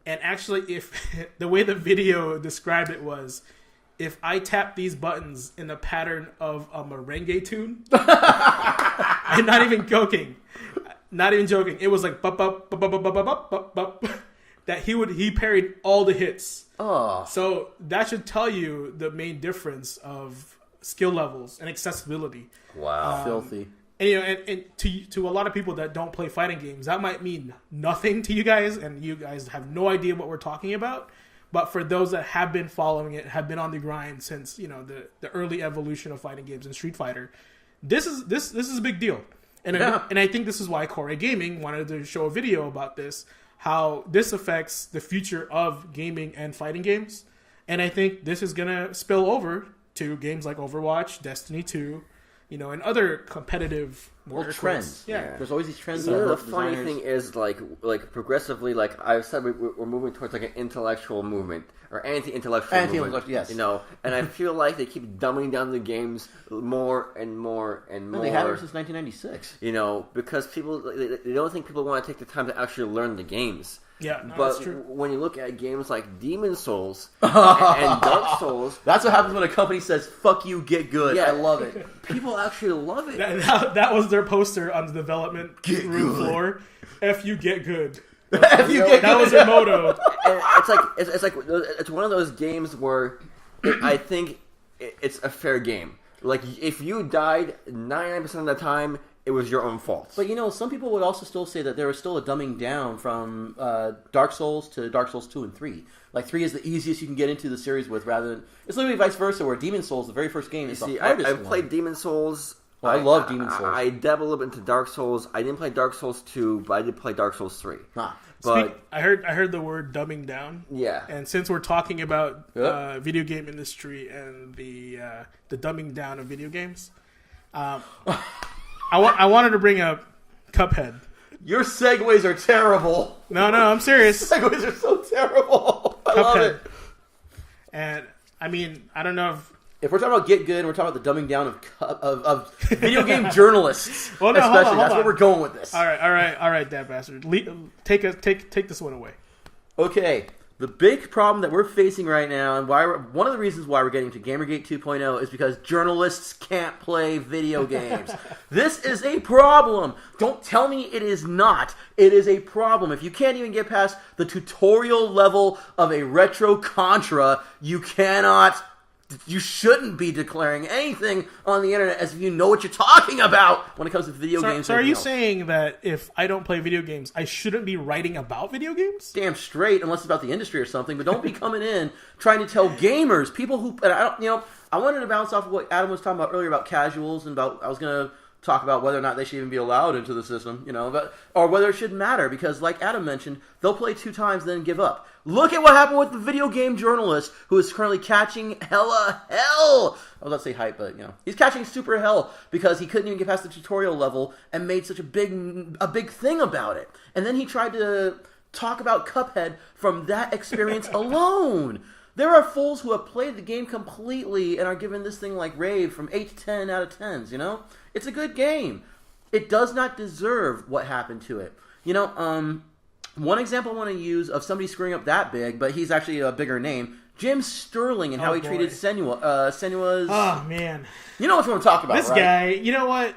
And actually, if the way the video described it was, if I tap these buttons in the pattern of a merengue tune, I'm not even joking. It was like bup bup bup bup bup bup bup bup, that he parried all the hits. Oh, so that should tell you the main difference of skill levels and accessibility. Wow, filthy. And and to a lot of people that don't play fighting games, that might mean nothing to you guys, and you guys have no idea what we're talking about. But for those that have been following it, have been on the grind since the early evolution of fighting games in Street Fighter, this is a big deal. And I think this is why Core Gaming wanted to show a video about this, how this affects the future of gaming and fighting games. And I think this is gonna spill over to games like Overwatch, Destiny 2. And other competitive trends. Yeah, there's always these trends. The funny thing is, progressively, I've said, we're moving towards an intellectual movement or anti-intellectual movement. Yes. And I feel like they keep dumbing down the games more and more and more. They have it since 1996. Because they don't think people want to take the time to actually learn the games. Yeah, no, but that's true. When you look at games like Demon Souls and Dark Souls, that's what happens when a company says "fuck you, get good." Yeah, I love it. People actually love it. That was their poster on the development room floor. F you, get good. F you, get good. That was their motto. And it's one of those games where I think it's a fair game. If you died 99% of the time, it was your own fault. But some people would also still say that there was still a dumbing down from Dark Souls to Dark Souls 2 and 3. 3 is the easiest you can get into the series with, rather than it's literally vice versa. Where Demon Souls, the very first game, is the hardest one. I've played Demon Souls. Well, I love Demon Souls. I dabble a little bit into Dark Souls. I didn't play Dark Souls 2, but I did play Dark Souls 3. But I heard the word dumbing down. Yeah. And since we're talking about video game industry and the dumbing down of video games, I wanted to bring up Cuphead. Your segues are terrible. No, I'm serious. Segues are so terrible. I love it. And I mean, I don't know if we're talking about get good, we're talking about the dumbing down of video game journalists. Well, no, especially hold on. That's where we're going with this. All right, ThatBastard. Take this one away. Okay. The big problem that we're facing right now, and one of the reasons why we're getting to Gamergate 2.0 is because journalists can't play video games. This is a problem. Don't tell me it is not. It is a problem. If you can't even get past the tutorial level of a retro Contra, you shouldn't be declaring anything on the internet as if you know what you're talking about when it comes to video games. So are you saying that if I don't play video games, I shouldn't be writing about video games? Damn straight, unless it's about the industry or something. But don't be coming in trying to tell gamers, people who I wanted to bounce off of what Adam was talking about earlier about casuals and about I was gonna talk about whether or not they should even be allowed into the system, or whether it should matter, because like Adam mentioned, they'll play 2 times then give up. Look at what happened with the video game journalist who is currently catching hella hell. I was about to say hype, but he's catching super hell because he couldn't even get past the tutorial level and made such a big thing about it. And then he tried to talk about Cuphead from that experience alone. There are fools who have played the game completely and are giving this thing like rave from 8 to 10 out of 10s, It's a good game. It does not deserve what happened to it. One example I want to use of somebody screwing up that big, but he's actually a bigger name, Jim Sterling, and how he treated Senua's... Oh, man. You know what I'm talking about, this right? guy, you know what?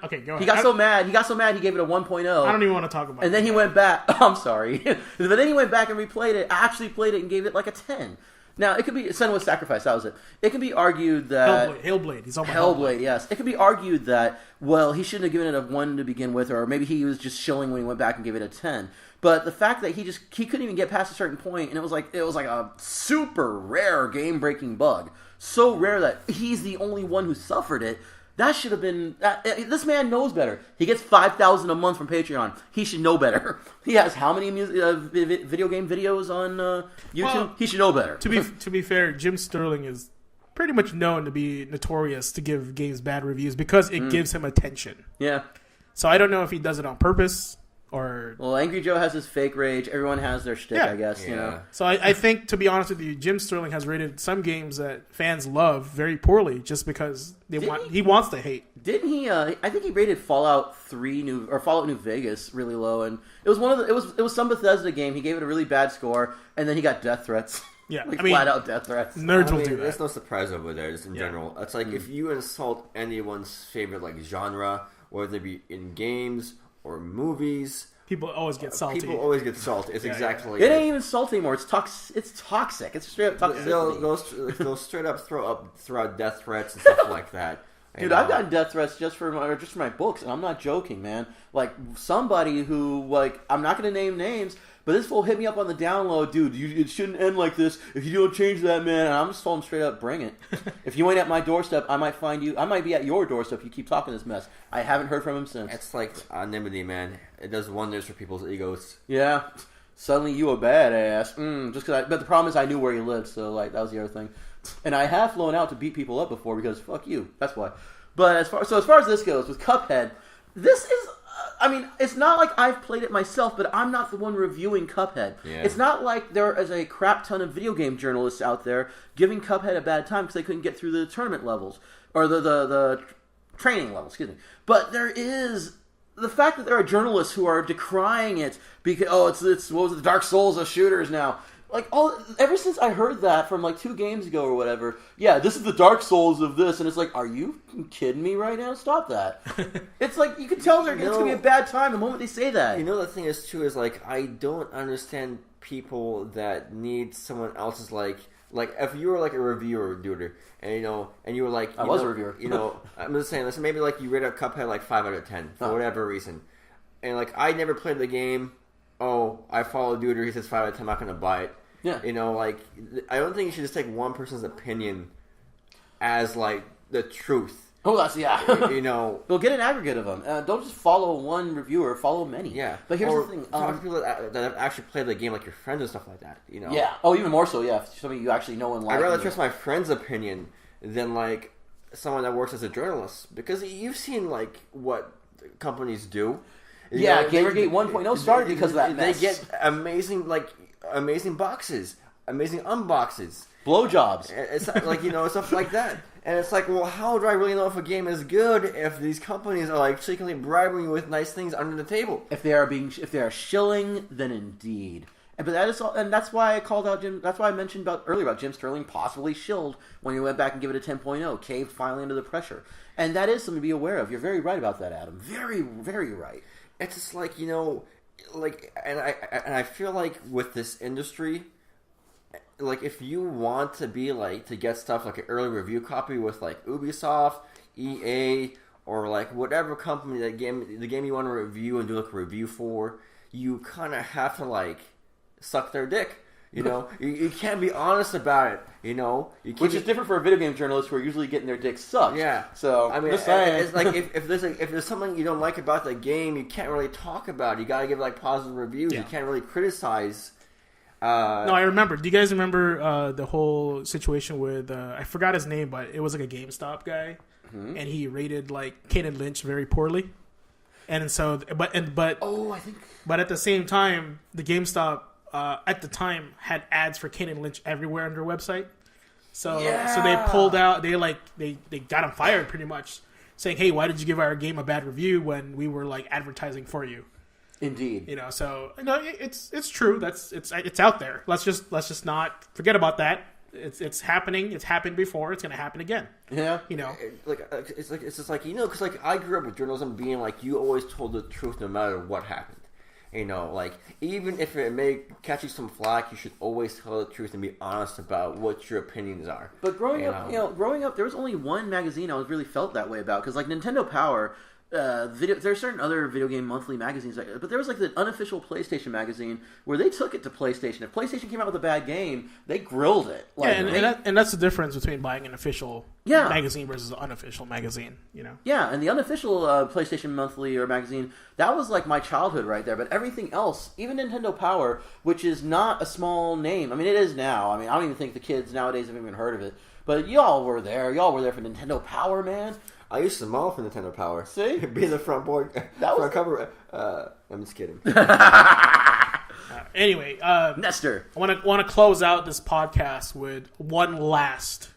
Okay, go ahead. He got so mad, he gave it a 1.0. I don't even want to talk about it. And then he went back... I'm sorry. But then he went back and replayed it, actually played it, and gave it like a 10. Now, it could be Senua's Sacrifice, that was it. It can be argued that... Hellblade. He's on my Hellblade, yes. It could be argued that, well, he shouldn't have given it a 1 to begin with, or maybe he was just shilling when he went back and gave it a 10. But the fact that he couldn't even get past a certain point, and it was like a super rare game-breaking bug. So rare that he's the only one who suffered it. That should have been... this man knows better. He gets $5,000 a month from Patreon. He should know better. He has how many video game videos on YouTube? Well, he should know better. To be fair, Jim Sterling is pretty much known to be notorious to give games bad reviews because it gives him attention. Yeah. So I don't know if he does it on purpose or... Well, Angry Joe has his fake rage. Everyone has their shtick, I guess. Yeah. So I think, to be honest with you, Jim Sterling has rated some games that fans love very poorly just because he wants to hate. Didn't he? I think he rated Fallout New Vegas really low, and it was it was some Bethesda game. He gave it a really bad score, and then he got death threats. Yeah, flat out death threats. Nerds will do that. There's no surprise over there, just in general. It's like if you insult anyone's favorite genre, whether it be in games or movies, people always get salty. It's exactly it. Ain't even salty anymore. It's toxic. It's straight up toxic. They'll straight up throw out death threats and stuff like that. Dude, I've gotten death threats just for my books, and I'm not joking, man. Like, somebody who, I'm not going to name names, but this fool hit me up on the download, dude, it shouldn't end like this. If you don't change that, man, and I'm just telling him straight up, bring it. If you ain't at my doorstep, I might find you. I might be at your doorstep if you keep talking this mess. I haven't heard from him since. It's like anonymity, man. It does wonders for people's egos. Yeah. Suddenly you a badass. But the problem is I knew where he lived, so, that was the other thing. And I have flown out to beat people up before because fuck you. That's why. But as far as this goes, with Cuphead, this is... it's not like I've played it myself, but I'm not the one reviewing Cuphead. Yeah. It's not like there is a crap ton of video game journalists out there giving Cuphead a bad time because they couldn't get through the tournament levels. Or the training levels, excuse me. But there is... The fact that there are journalists who are decrying it because, it's what was it, the Dark Souls of shooters now. Ever since I heard that from 2 games ago or whatever, yeah, this is the Dark Souls of this, and it's like, are you kidding me right now? Stop that. It's like, you can tell it's going to be a bad time the moment they say that. The thing is, too, is, I don't understand people that need someone else's, if you were, a reviewer, dude, and, and you were, I was a reviewer. I'm just saying, listen, maybe, you rate a Cuphead, 5 out of 10, for whatever reason, and, I never played the game. Oh, I follow Duder, he says 5 out of 10, I'm not going to buy it. Yeah. I don't think you should just take one person's opinion as, the truth. Oh, that's, yeah. Well, get an aggregate of them. Don't just follow one reviewer, follow many. Yeah. But here's the thing. Talk to people that have actually played the game, your friends and stuff like that, Yeah. Oh, even more so, yeah. Somebody you actually know and like. I'd rather trust my friend's opinion than, someone that works as a journalist. Because you've seen, what companies do. Yeah, Gamergate 1.0 started because of that mess. They get amazing boxes, amazing unboxes, blowjobs. It's stuff like that. And it's well, how do I really know if a game is good if these companies are secretly bribing you with nice things under the table? If they are shilling, then indeed. But that is all, and that's why I called out Jim. That's why I mentioned earlier about Jim Sterling possibly shilled when he went back and gave it a 10.0, caved finally under the pressure, and that is something to be aware of. You're very right about that, Adam. Very, very right. It's just and I feel with this industry, if you want to be to get stuff an early review copy with Ubisoft, EA, or whatever company the game you want to review and do a review for, you kind of have to suck their dick You know, you can't be honest about it. You know, which is different for a video game journalist who are usually getting their dicks sucked. Yeah. So I mean, it's like if there's something you don't like about the game, you can't really talk about it. You got to give like positive reviews. Yeah. You can't really criticize. No, I remember. Do you guys remember the whole situation with I forgot his name, but it was like a GameStop guy, and he rated like Kane and Lynch very poorly, and so but I think. But at the same time, the GameStop at the time had ads for Kane and Lynch everywhere on their website. So they pulled out. They got him fired pretty much, saying, "Hey, why did you give our game a bad review when we were like advertising for you?" Indeed. You know, so no, it's true. It's out there. Let's just not forget about that. It's happening. It's happened before. It's going to happen again. Yeah. You know, it's just like, you know, because like I grew up with journalism being like you always told the truth no matter what happened. You know, like even if it may catch you some flack, you should always tell the truth and be honest about what your opinions are. But growing up, there was only one magazine I was really felt that way about, because like Nintendo Power. There are certain other video game monthly magazines, but there was like the unofficial PlayStation magazine where they took it to PlayStation. If PlayStation came out with a bad game, they grilled it. Like, and that's the difference between buying an official magazine versus an unofficial magazine. You know. Yeah, and the unofficial PlayStation monthly or magazine, that was like my childhood right there. But everything else, even Nintendo Power, which is not a small name. I mean, it is now. I mean, I don't even think the kids nowadays have even heard of it. But y'all were there. Y'all were there for Nintendo Power, man. I used to model for Nintendo Power. See? Be the front board. Front cover. I'm just kidding. Anyway, Nestor. I want to close out this podcast with one last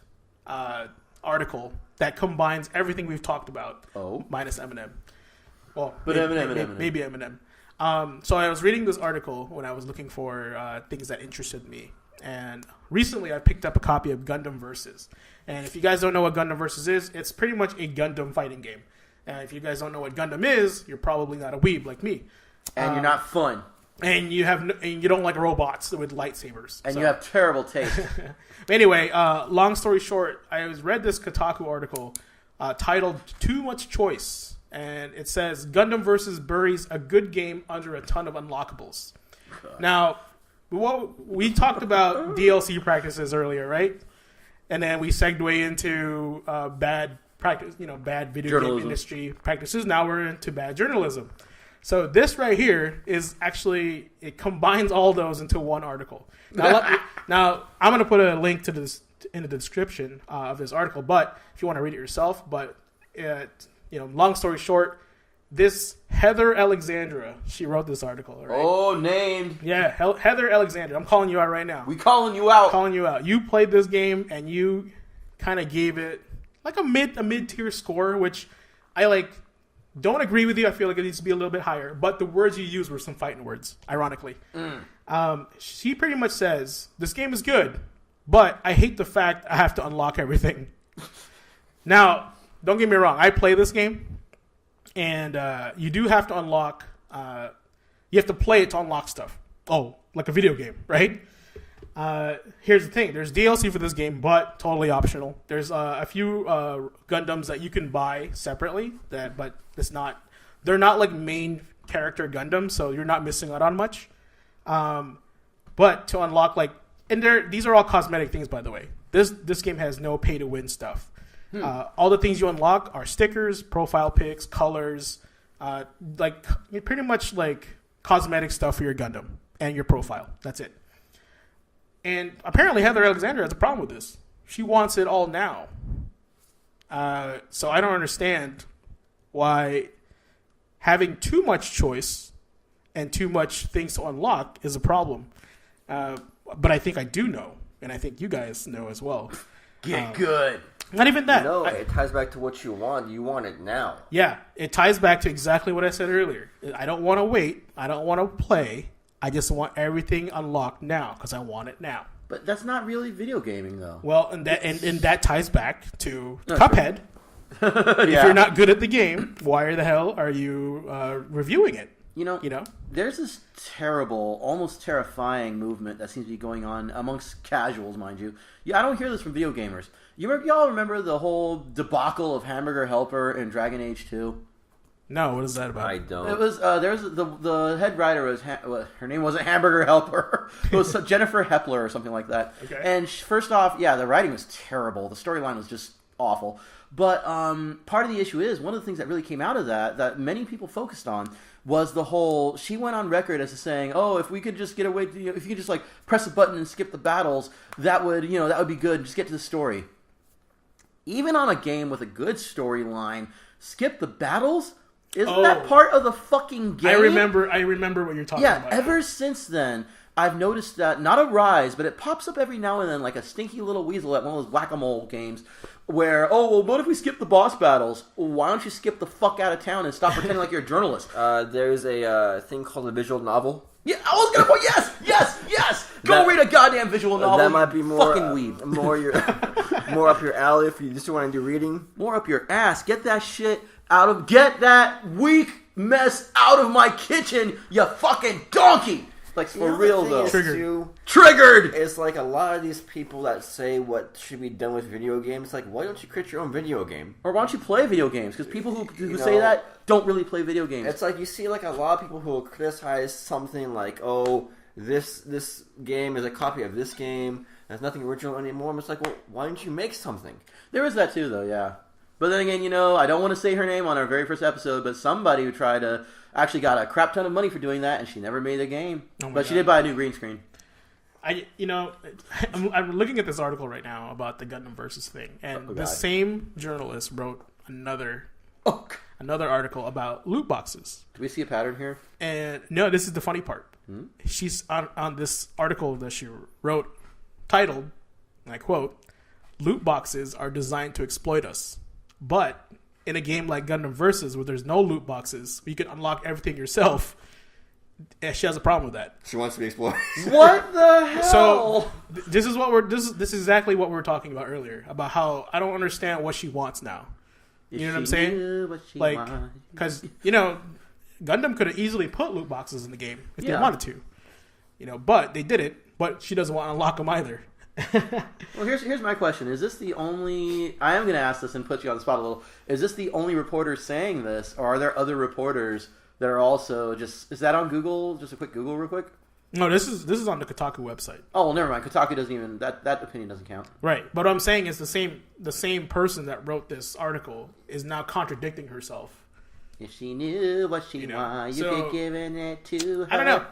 article that combines everything we've talked about. Oh. Minus Eminem. Well, but maybe Eminem. So I was reading this article when I was looking for things that interested me. And recently I picked up a copy of Gundam Versus. And if you guys don't know what Gundam Versus is, it's pretty much a Gundam fighting game. And if you guys don't know what Gundam is, you're probably not a weeb like me. And you're not fun. And you don't like robots with lightsabers. And you have terrible taste. Anyway, long story short, I read this Kotaku article titled Too Much Choice. And it says, Gundam Versus Buries a good game under a ton of unlockables. God. Now, we talked about DLC practices earlier, right? And then we segued into bad practice, bad video game industry practices. Now we're into bad journalism. So this right here is actually, it combines all those into one article. Now I'm going to put a link to this in the description of this article, but if you want to read it yourself. But long story short, this Heather Alexandra, she wrote this article. Right? Oh, named. Yeah, Heather Alexandra. I'm calling you out right now. We calling you out. Calling you out. You played this game and you kind of gave it like a mid-tier score, which I don't agree with you. I feel like it needs to be a little bit higher. But the words you used were some fighting words, ironically. She pretty much says, this game is good, but I hate the fact I have to unlock everything. Now, don't get me wrong. I play this game. And you do have to unlock, you have to play it to unlock stuff. Oh, like a video game, right? Here's the thing. There's DLC for this game, but totally optional. There's a few Gundams that you can buy separately, but they're not like main character Gundams, so you're not missing out on much. But to unlock, these are all cosmetic things, by the way. This game has no pay-to-win stuff. All the things you unlock are stickers, profile pics, colors, pretty much like cosmetic stuff for your Gundam and your profile. That's it. And apparently Heather Alexandra has a problem with this. She wants it all now. So I don't understand why having too much choice and too much things to unlock is a problem. But I think I do know, and I think you guys know as well. Get good. Not even that. No, it ties back to what you want. You want it now. Yeah, it ties back to exactly what I said earlier. I don't want to wait. I don't want to play. I just want everything unlocked now because I want it now. But that's not really video gaming, though. Well, and that ties back to Cuphead. If you're not good at the game, why the hell are you reviewing it? You know, there's this terrible, almost terrifying movement that seems to be going on amongst casuals, mind you. Yeah, I don't hear this from video gamers. Y'all remember the whole debacle of Hamburger Helper in Dragon Age 2? No, what is that about? I don't. It was there's the head writer was her name wasn't Hamburger Helper. It was Jennifer Hepler or something like that. Okay. And first off, yeah, the writing was terrible. The storyline was just awful. But part of the issue is one of the things that really came out of that many people focused on was the whole. She went on record as saying, "Oh, if we could just get away, if you could just like press a button and skip the battles, that would be good. Just get to the story." Even on a game with a good storyline, skip the battles. Isn't that part of the fucking game? I remember what you're talking about. Yeah, ever since then, I've noticed that, not a rise, but it pops up every now and then like a stinky little weasel at one of those whack-a-mole games where, what if we skip the boss battles? Why don't you skip the fuck out of town and stop pretending like you're a journalist? There's a thing called a visual novel. Yeah, I was gonna point, yes! Go read a goddamn visual novel, that might be more, fucking weeb. more up your alley if you just want to do reading. More up your ass. Get that weak mess out of my kitchen, you fucking donkey! Like, for real, though. Triggered! It's like a lot of these people that say what should be done with video games, like, why don't you create your own video game? Or why don't you play video games? Because people who say that don't really play video games. It's like you see like a lot of people who will criticize something like, this game is a copy of this game, there's nothing original anymore. And it's like, well, why don't you make something? There is that too, though, yeah. But then again, I don't want to say her name on our very first episode, but somebody who tried to actually got a crap ton of money for doing that, and she never made the game. But she did buy a new green screen. I'm looking at this article right now about the Gundam Versus thing, and the same journalist wrote another article about loot boxes. Do we see a pattern here? And no, this is the funny part. She's on this article that she wrote, titled, and I quote, "Loot boxes are designed to exploit us. But in a game like Gundam Versus, where there's no loot boxes, you can unlock everything yourself." And she has a problem with that. She wants to be exploited. What the hell? So this is exactly what we were talking about earlier, about how I don't understand what she wants now. You know what I'm saying? Like, because Gundam could have easily put loot boxes in the game if they wanted to, but they didn't. But she doesn't want to unlock them either. Well, here's my question: is this the only? I am going to ask this and put you on the spot a little. Is this the only reporter saying this, or are there other reporters that are also just? Is that on Google? Just a quick Google, real quick. No, this is on the Kotaku website. Oh well, never mind. Kotaku doesn't even that opinion doesn't count. Right, but what I'm saying is the same person that wrote this article is now contradicting herself. If she knew what she wanted, you could giving it to her. I don't know.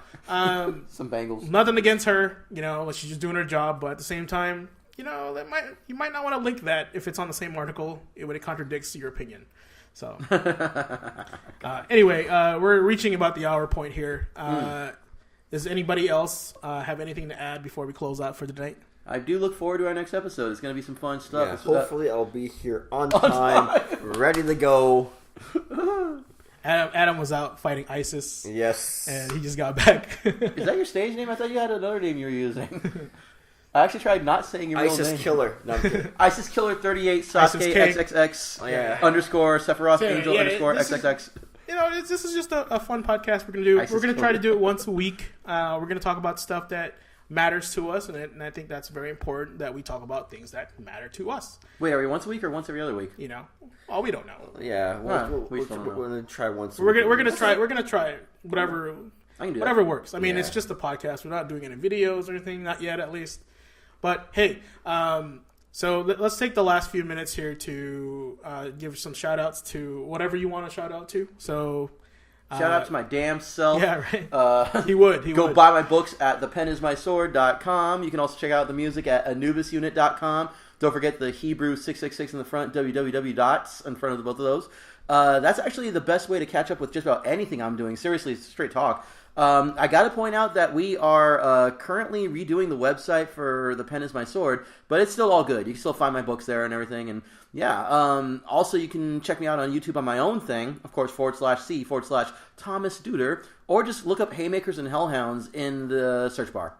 Some Bengals. Nothing against her, she's just doing her job. But at the same time, you might not want to link that if it's on the same article when it contradicts your opinion. So anyway, we're reaching about the hour point here. Does anybody else have anything to add before we close out for the night? I do look forward to our next episode. It's going to be some fun stuff. Yeah, hopefully I'll be here on time, ready to go. Adam was out fighting ISIS. Yes. And he just got back. Is that your stage name? I thought you had another name you were using. I actually tried not saying your real name. ISIS Killer. No, ISIS Killer 38 Sasuke XXX __ Sephiroth Angel _ XXX. This is just a fun podcast we're going to do. We're going to try to do it once a week. We're going to talk about stuff that matters to us, and I think that's very important that we talk about things that matter to us. Wait, are we once a week or once every other week? We don't know. Yeah, we're going to try once. We're gonna try whatever works. I mean, Yeah. It's just a podcast. We're not doing any videos or anything, not yet, at least. But hey, so let's take the last few minutes here to give some shout outs to whatever you want to shout out to. So. Shout out to my damn self. Yeah, right. He would. Go buy my books at thepenismysword.com. You can also check out the music at anubisuunit.com. Don't forget the Hebrew 666 in the front, www dots in front of both of those. That's actually the best way to catch up with just about anything I'm doing. Seriously, straight talk. I got to point out that we are currently redoing the website for The Pen is My Sword, but it's still all good. You can still find my books there and everything. And yeah, also you can check me out on YouTube on my own thing, of course, /C/Thomas Duder, or just look up Haymakers and Hellhounds in the search bar.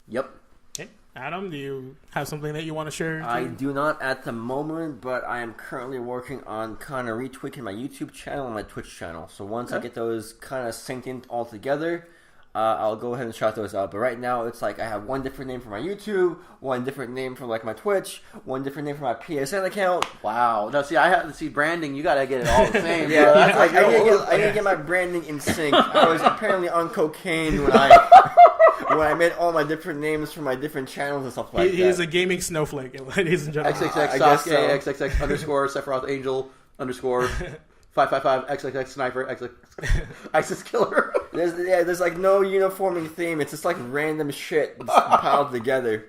Yep. Okay. Adam, do you have something that you want to share? I do not at the moment, but I am currently working on kind of retweaking my YouTube channel and my Twitch channel. So once I get those kind of synced in all together, I'll go ahead and shout those out. But right now, it's like I have one different name for my YouTube, one different name for like my Twitch, one different name for my PSN account. Wow. No, see, I have to see branding. You got to get it all the same. Yeah, that's like, I need to get my branding in sync. I was apparently on cocaine when I made all my different names for my different channels and stuff like that. He is a gaming snowflake, ladies and gentlemen. XXX Sasuke, XXX underscore Sephiroth Angel underscore 555 XXX Sniper XXX ISIS Killer. There's like no uniforming theme. It's just like random shit piled together.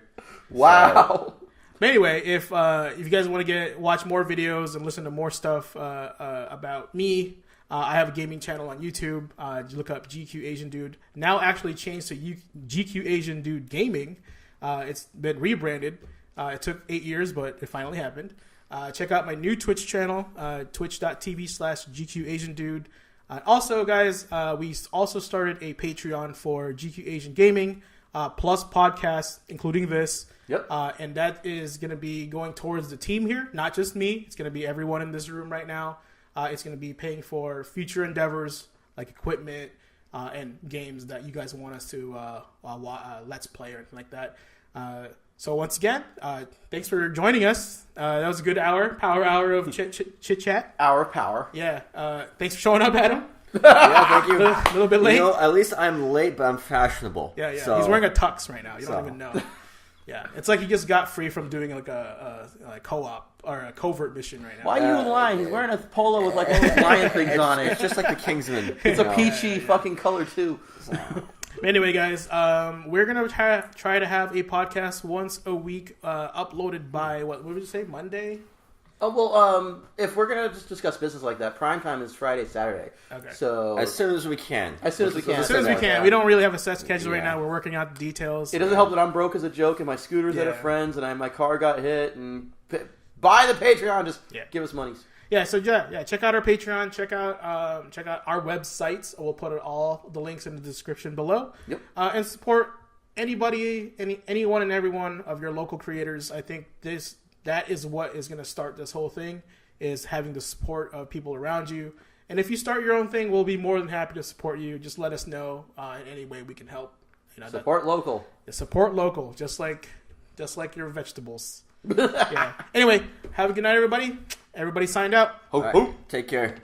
Wow. So. But anyway, if you guys want to watch more videos and listen to more stuff about me, I have a gaming channel on YouTube. You look up GQAzndood. Now actually changed to GQAzndood Gaming. It's been rebranded. It took 8 years, but it finally happened. Check out my new Twitch channel, twitch.tv/GQAzndood. Also, guys, we also started a Patreon for GQAzn Gaming, plus podcasts, including this. Yep. And that is going to be going towards the team here, not just me. It's going to be everyone in this room right now. It's going to be paying for future endeavors like equipment and games that you guys want us to let's play or anything like that. So once again, thanks for joining us. That was a good power hour of chit chat. Our power. Yeah. Thanks for showing up, Adam. Yeah, thank you. A little bit late. At least I'm late, but I'm fashionable. Yeah. So. He's wearing a tux right now. You don't even know. Yeah, it's like he just got free from doing like a co-op or a covert mission right now. Why are you lying? He's wearing a polo with like all those lion things on it. It's just like the Kingsman. It's a peachy fucking color too. So. Anyway, guys, we're gonna try to have a podcast once a week, uploaded by what would you say, Monday? Oh well, if we're gonna just discuss business like that, prime time is Friday, Saturday. Okay. So as soon as we can. As soon as we can. As soon as we can. We don't really have a set schedule right now. We're working out the details. It doesn't help that I'm broke as a joke, and my scooter's at a friend's, and my car got hit. And buy the Patreon. Just give us monies. Yeah. So check out our Patreon. Check out our websites. We'll put all the links in the description below. Yep. And support anyone and everyone of your local creators. I think that is what is going to start this whole thing, is having the support of people around you. And if you start your own thing, we'll be more than happy to support you. Just let us know in any way we can help. Support local. Support local, just like your vegetables. Yeah. Anyway, have a good night, everybody. Everybody signed out. Hope. Take care.